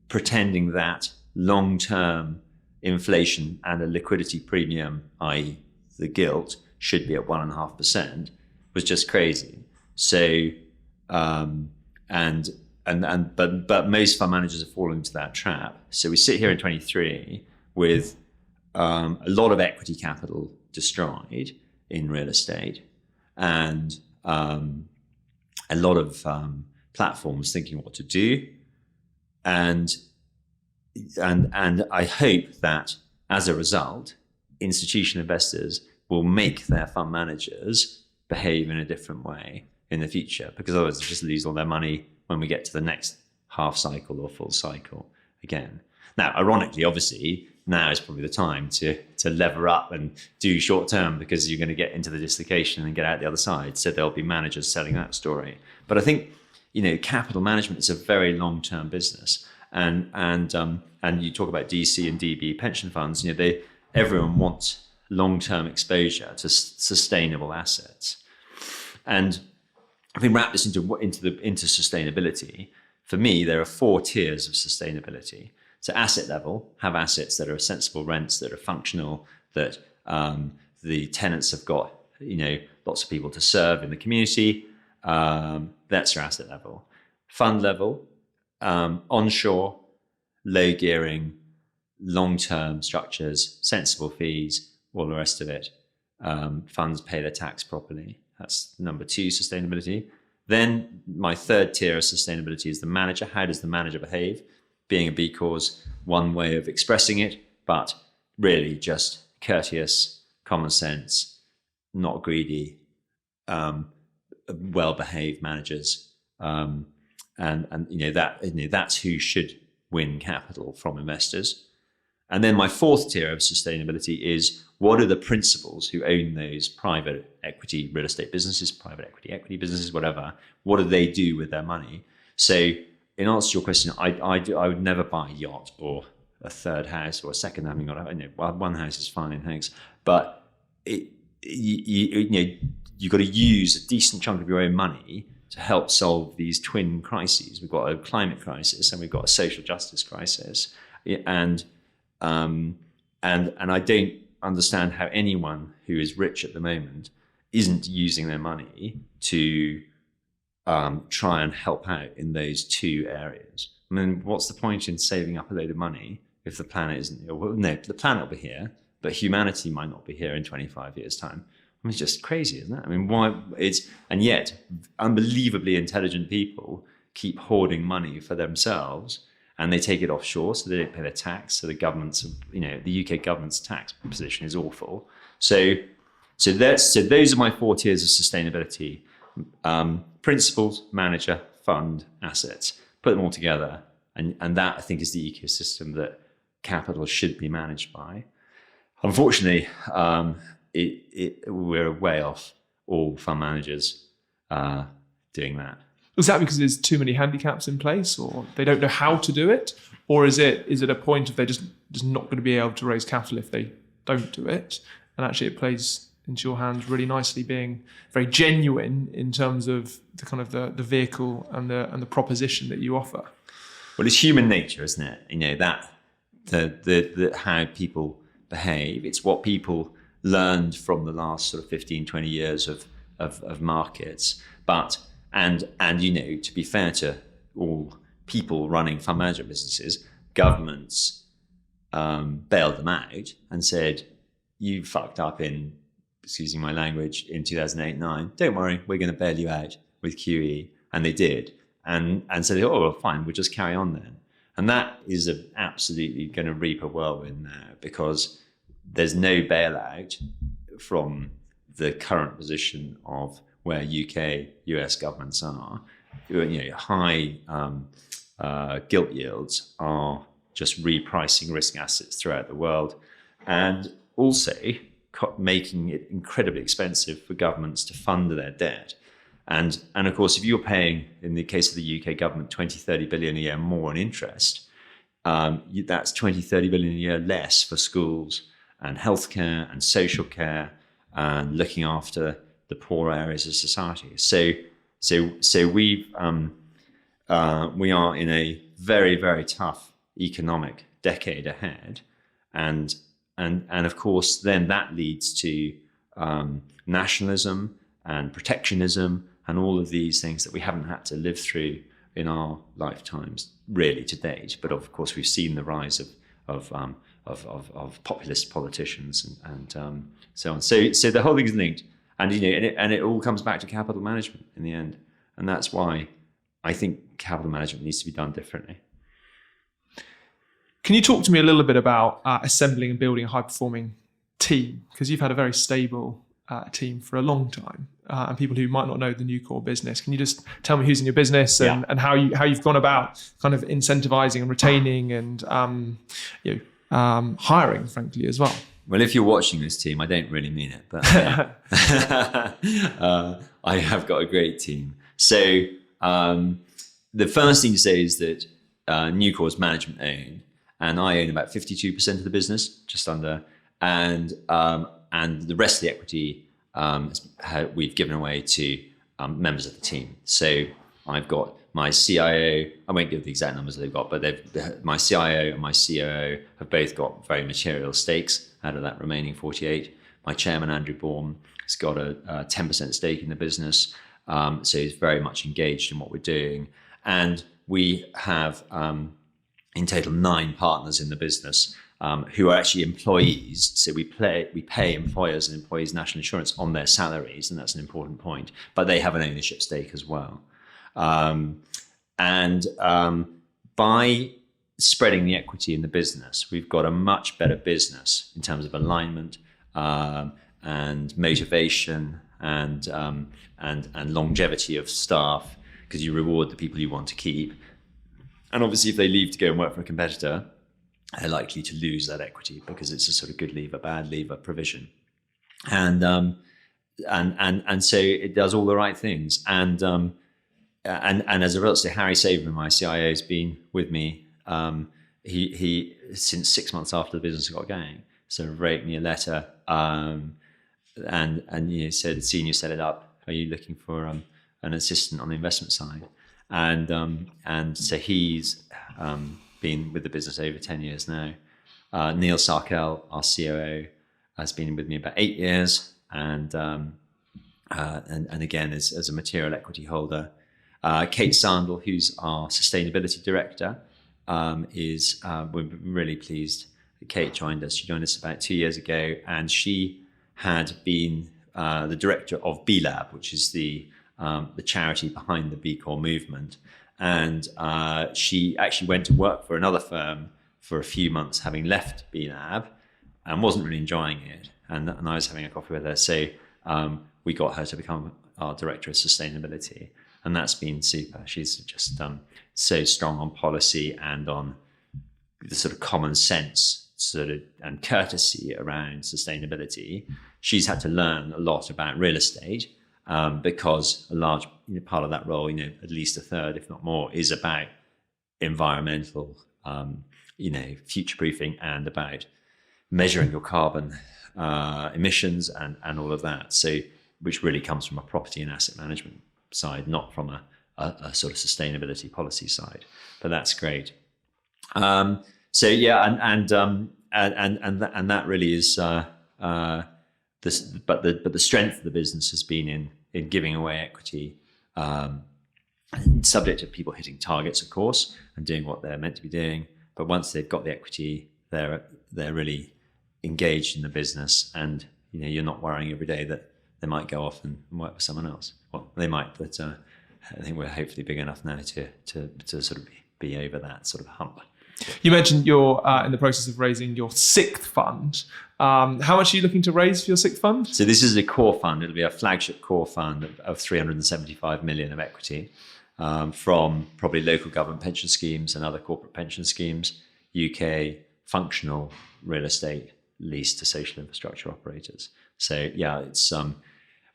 pretending that long-term inflation and a liquidity premium, i.e. the gilt, should be at 1.5%, was just crazy. So, but most fund managers have fallen into that trap. So we sit here in 23 with a lot of equity capital destroyed in real estate, and a lot of platforms thinking what to do, and I hope that as a result, institutional investors will make their fund managers behave in a different way in the future, because otherwise they'll just lose all their money when we get to the next half cycle or full cycle again. Now, ironically, obviously, now is probably the time to lever up and do short term, because you're going to get into the dislocation and get out the other side. So there'll be managers selling that story. But I think, capital management is a very long term business, and you talk about DC and DB pension funds. Everyone wants long term exposure to sustainable assets, and if we wrap this into sustainability, for me there are 4 tiers of sustainability. So asset level, have assets that are sensible rents, that are functional, that the tenants have got, lots of people to serve in the community. That's your asset level. Fund level, onshore, low gearing, long-term structures, sensible fees, all the rest of it. Funds pay their tax properly. That's number 2, sustainability. Then my 3rd tier of sustainability is the manager. How does the manager behave? Being a B Corp, one way of expressing it, but really just courteous, common sense, not greedy, well-behaved managers, that's who should win capital from investors. And then my 4th tier of sustainability is, what are the principals who own those private equity real estate businesses, private equity businesses, whatever? What do they do with their money? So, in answer to your question, I would never buy a yacht or a 3rd house or a 2nd. I mean, one house is fine, thanks. But you've got to use a decent chunk of your own money to help solve these twin crises. We've got a climate crisis and we've got a social justice crisis, and I don't understand how anyone who is rich at the moment isn't using their money to try and help out in those 2 areas. I mean, what's the point in saving up a load of money if the planet isn't? Well, no, the planet will be here, but humanity might not be here in 25 years' time. I mean, it's just crazy, isn't it? I mean, and yet unbelievably intelligent people keep hoarding money for themselves, and they take it offshore, so they don't pay their tax. So the the UK government's tax position is awful. So those are my 4 tiers of sustainability. Principals, manager, fund, assets. Put them all together, and that, I think, is the ecosystem that capital should be managed by. Unfortunately, we're way off all fund managers doing that. Is that because there's too many handicaps in place, or they don't know how to do it? Or is it a point of they're just not going to be able to raise capital if they don't do it? And actually it plays into your hands really nicely, being very genuine in terms of the kind of the vehicle and the proposition that you offer. Well, it's human nature, isn't it? That the how people behave. It's what people learned from the last sort of 15, 20 years of markets. But and to be fair to all people running fund management businesses, governments bailed them out and said, you fucked up in, excuse my language, in 2008-9. Don't worry, we're going to bail you out with QE. And they did. And so they thought, oh, well, fine, we'll just carry on then. And that is absolutely going to reap a whirlwind now, because there's no bailout from the current position of where UK, US governments are. High gilt yields are just repricing risk assets throughout the world, and also making it incredibly expensive for governments to fund their debt. And of course, if you're paying, in the case of the UK government, 20, 30 billion a year more in interest, that's 20, 30 billion a year less for schools and healthcare and social care and looking after the poor areas of society. So we are in a very, very tough economic decade ahead, and of course then that leads to nationalism and protectionism and all of these things that we haven't had to live through in our lifetimes really to date. But of course we've seen the rise of populist politicians and so on. So the whole thing is linked, and it all comes back to capital management in the end, and that's why I think capital management needs to be done differently. Can you talk to me a little bit about assembling and building a high-performing team? Because you've had a very stable team for a long time, and people who might not know the Newcore business. Can you just tell me who's in your business and how you've gone about kind of incentivizing and retaining and hiring, frankly, as well? Well, if you're watching this team, I don't really mean it, but I have got a great team. So the first thing to say is that Newcore is management owned, and I own about 52% of the business, just under, and the rest of the equity we've given away to members of the team. So I've got my CIO, I won't give the exact numbers they've got, but my CIO and my COO have both got very material stakes out of that remaining 48. My chairman, Andrew Baum, has got a 10% stake in the business. So he's very much engaged in what we're doing. And we have, in total, 9 partners in the business who are actually employees. So we pay employers and employees national insurance on their salaries, and that's an important point. But they have an ownership stake as well. By spreading the equity in the business, we've got a much better business in terms of alignment and motivation and longevity of staff, because you reward the people you want to keep. And obviously, if they leave to go and work for a competitor, they're likely to lose that equity because it's a sort of good leaver, bad leaver provision. And so it does all the right things. And as a result, so Harry Saverman, my CIO, has been with me. He since 6 months after the business got going, sort of wrote me a letter and said, "Senior, set it up. Are you looking for an assistant on the investment side?" And so he's been with the business over 10 years now. Neil Sarkell, our COO, has been with me about 8 years, and again as a material equity holder. Kate Sandel, who's our sustainability director, we're really pleased that Kate joined us. She joined us about 2 years ago, and she had been the director of B-Lab, which is the charity behind the B Corp movement. And she actually went to work for another firm for a few months, having left B-Lab, and wasn't really enjoying it. And I was having a coffee with her. So we got her to become our director of sustainability. And that's been super. She's just so strong on policy and on the sort of common sense and courtesy around sustainability. She's had to learn a lot about real estate because a large part of that role, at least a third, if not more, is about environmental, future-proofing and about measuring your carbon emissions and all of that. So, which really comes from a property and asset management side, not from a sort of sustainability policy side. But that's great. So yeah, and that really is this. But the strength of the business has been in giving away equity, subject to people hitting targets, of course, and doing what they're meant to be doing. But once they've got the equity, they're really engaged in the business, and you're not worrying every day that they might go off and work for someone else. Well, they might, but I think we're hopefully big enough now to sort of be over that sort of hump. You mentioned you're in the process of raising your 6th fund. How much are you looking to raise for your 6th fund? So this is a core fund. It'll be a flagship core fund of 375 million of equity from probably local government pension schemes and other corporate pension schemes, UK functional real estate leased to social infrastructure operators. So yeah, it's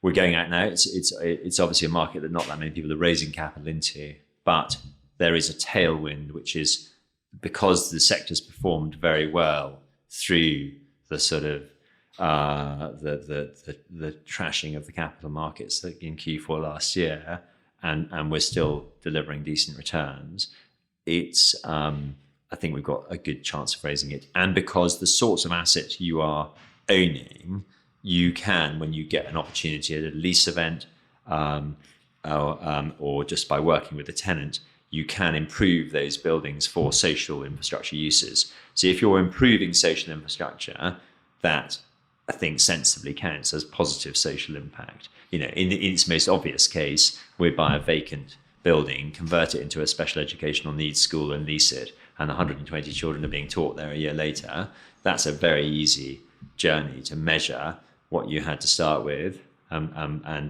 we're going out now. It's obviously a market that not that many people are raising capital into, but there is a tailwind, which is because the sector's performed very well through the sort of the trashing of the capital markets in Q4 last year, and we're still delivering decent returns, it's I think we've got a good chance of raising it. And because the sorts of assets you are owning, you can, when you get an opportunity at a lease event, or just by working with a tenant, you can improve those buildings for social infrastructure uses. So if you're improving social infrastructure, that I think sensibly counts as positive social impact. In its most obvious case, we buy a vacant building, convert it into a special educational needs school and lease it, and 120 children are being taught there a year later. That's a very easy journey to measure what you had to start with, and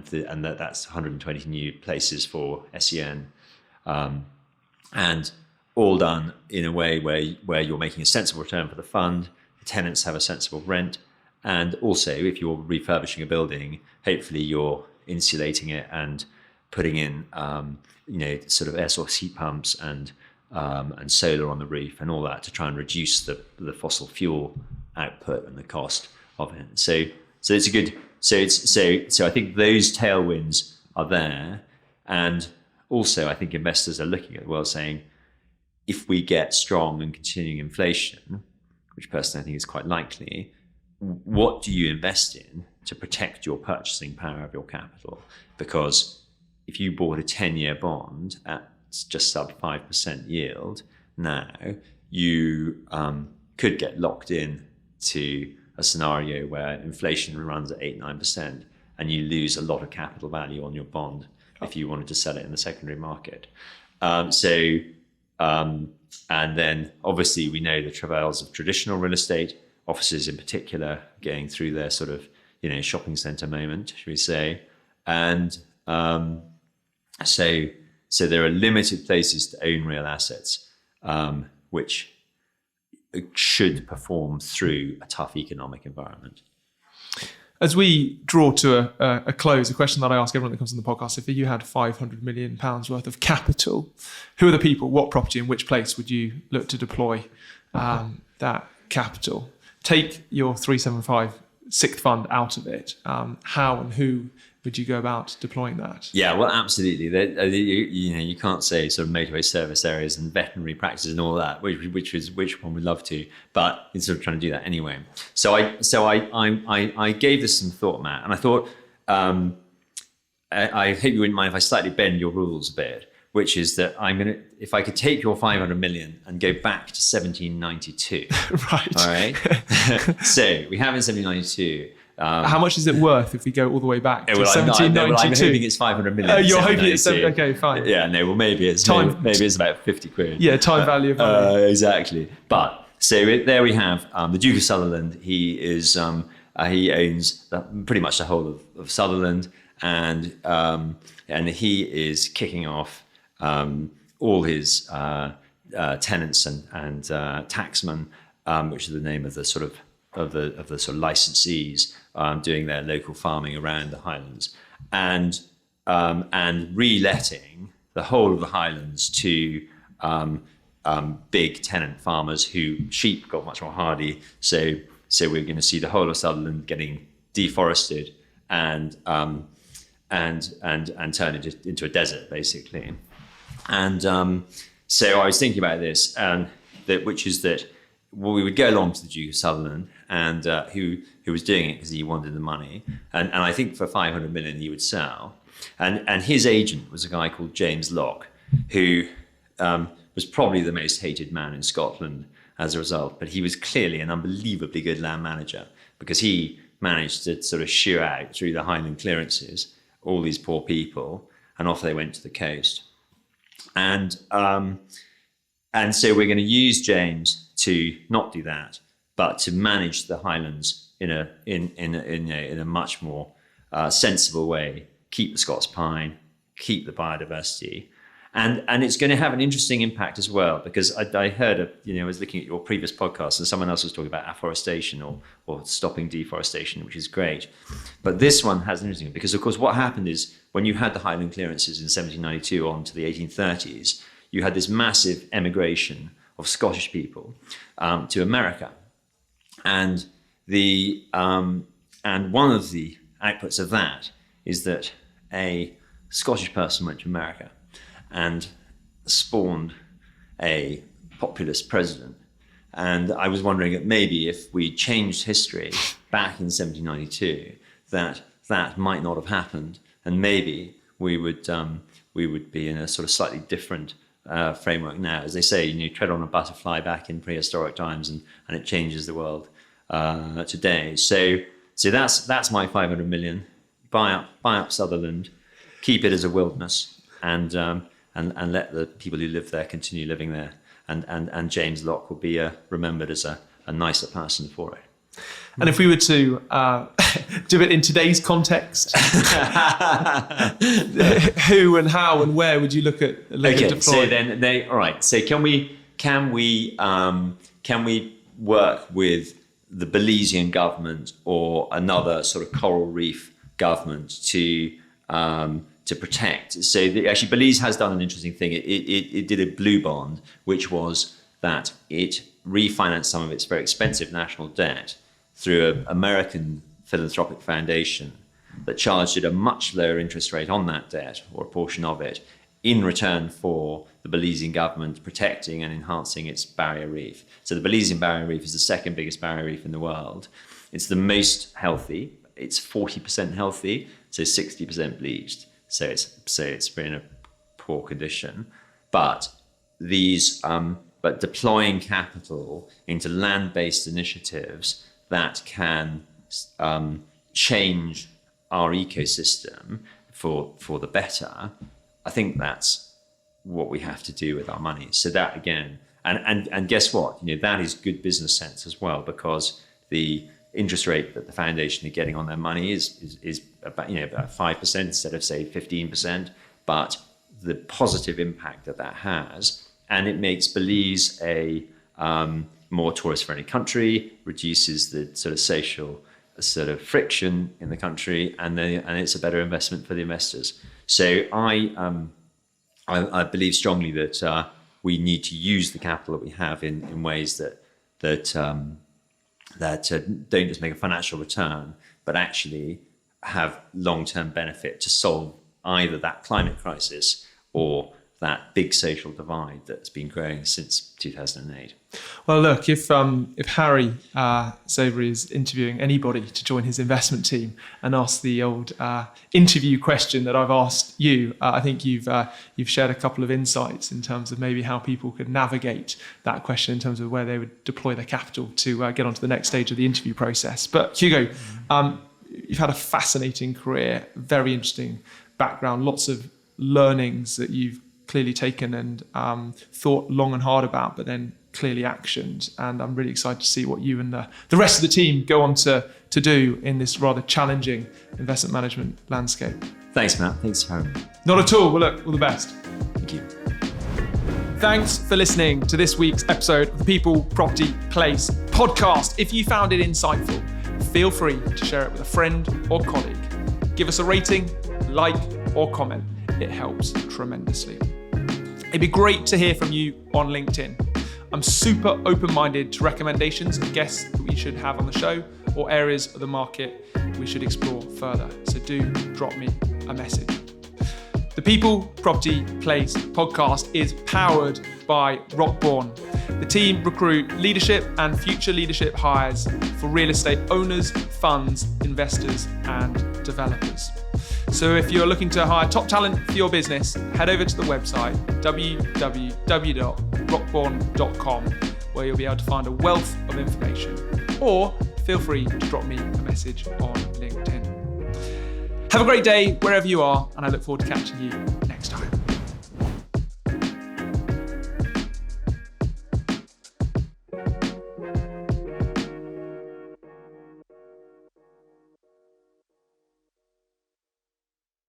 that's 120 new places for SEN, and all done in a way where you're making a sensible return for the fund. The tenants have a sensible rent, and also if you're refurbishing a building, hopefully you're insulating it and putting in sort of air source heat pumps and solar on the roof and all that to try and reduce the fossil fuel output and the cost of it. So it's a good. So I think those tailwinds are there, and also I think investors are looking at the world saying, if we get strong and continuing inflation, which personally I think is quite likely, what do you invest in to protect your purchasing power of your capital? Because if you bought a 10-year bond at just sub 5% yield now, you could get locked in to a scenario where inflation runs at 8-9% and you lose a lot of capital value on your bond if you wanted to sell it in the secondary market. And then obviously we know the travails of traditional real estate, offices in particular, going through their sort of shopping centre moment, should we say. And so there are limited places to own real assets, which should perform through a tough economic environment. As we draw to a close, a question that I ask everyone that comes on the podcast: if you had £500 million worth of capital, who are the people, what property, in which place would you look to deploy that capital? Take your 375 sixth fund out of it. How and who would you go about deploying that? Yeah, well, absolutely. You can't say sort of motorway service areas and veterinary practices and all that, which one would love to, but it's sort of trying to do that anyway. So I gave this some thought, Matt, and I thought I hope you wouldn't mind if I slightly bend your rules a bit, which is that if I could take your 500 million and go back to 1792. Right. All right. So we have in 1792. How much is it worth if we go all the way back to 1792? I'm hoping it's 500 million. You're hoping it's okay, fine. Yeah, no. Well, maybe it's about 50 quid. Yeah, time value of money. Exactly. But so there we have the Duke of Sutherland. He is he owns pretty much the whole of Sutherland, and he is kicking off all his tenants and taxmen, which is the name of the sort of licensees doing their local farming around the Highlands, and reletting the whole of the Highlands to big tenant farmers who sheep got much more hardy. So we're going to see the whole of Sutherland getting deforested and turn it into a desert, basically. And so I was thinking about this, which is that we would go along to the Duke of Sutherland, and who was doing it because he wanted the money, and I think for 500 million he would sell, and his agent was a guy called James Locke, who was probably the most hated man in Scotland as a result, but he was clearly an unbelievably good land manager, because he managed to sort of shoo out through the Highland clearances all these poor people, and off they went to the coast. And so we're going to use James to not do that, but to manage the Highlands in a much more sensible way. Keep the Scots pine, keep the biodiversity, and it's going to have an interesting impact as well, because I heard I was looking at your previous podcast, and someone else was talking about afforestation or stopping deforestation, which is great. But this one has an interesting, because of course what happened is when you had the Highland clearances in 1792 on to the 1830s, you had this massive emigration of Scottish people to America. And And one of the outputs of that is that a Scottish person went to America and spawned a populist president. And I was wondering that maybe if we changed history back in 1792, that might not have happened, and maybe we would be in a sort of slightly different framework now. As they say, you tread on a butterfly back in prehistoric times, and it changes the world today. So that's my 500 million. Buy up Sutherland, keep it as a wilderness, and let the people who live there continue living there. And James Locke will be remembered as a nicer person for it. And if we were to do it in today's context, who and how and where would you look at deploying? So then all right. So can we work with the Belizean government or another sort of coral reef government to protect? So actually, Belize has done an interesting thing. It did a blue bond, which was that it refinanced some of its very expensive national debt through an American philanthropic foundation that charged it a much lower interest rate on that debt, or a portion of it, in return for the Belizean government protecting and enhancing its barrier reef. So the Belizean barrier reef is the second biggest barrier reef in the world. It's the most healthy. It's 40% healthy, so 60% bleached. So it's in a poor condition. But deploying capital into land-based initiatives that can change our ecosystem for the better, I think that's what we have to do with our money. So that again, and guess what? That is good business sense as well, because the interest rate that the foundation are getting on their money is about 5% instead of say 15%. But the positive impact that has, and it makes Belize a more tourist-friendly country, reduces the sort of social sort of friction in the country, and it's a better investment for the investors. So I believe strongly that we need to use the capital that we have in ways that don't just make a financial return, but actually have long-term benefit to solve either that climate crisis or that big social divide that's been growing since 2008. Well, look, if Harry Savory is interviewing anybody to join his investment team and ask the old interview question that I've asked you, I think you've shared a couple of insights in terms of maybe how people could navigate that question in terms of where they would deploy their capital to get onto the next stage of the interview process. But Hugo, you've had a fascinating career, very interesting background, lots of learnings that you've clearly taken and thought long and hard about, but then clearly actioned. And I'm really excited to see what you and the rest of the team go on to do in this rather challenging investment management landscape. Thanks, Matt. Thanks for having me. Not at all. Well, look, all the best. Thank you. Thanks for listening to this week's episode of the People Property Place podcast. If you found it insightful, feel free to share it with a friend or colleague. Give us a rating, like, or comment. It helps tremendously. It'd be great to hear from you on LinkedIn. I'm super open-minded to recommendations of guests that we should have on the show or areas of the market we should explore further. So do drop me a message. The People Property Place podcast is powered by Rockborn. The team recruit leadership and future leadership hires for real estate owners, funds, investors, and developers. So if you're looking to hire top talent for your business, head over to the website www.rockborn.com, where you'll be able to find a wealth of information, or feel free to drop me a message on LinkedIn. Have a great day wherever you are, and I look forward to catching you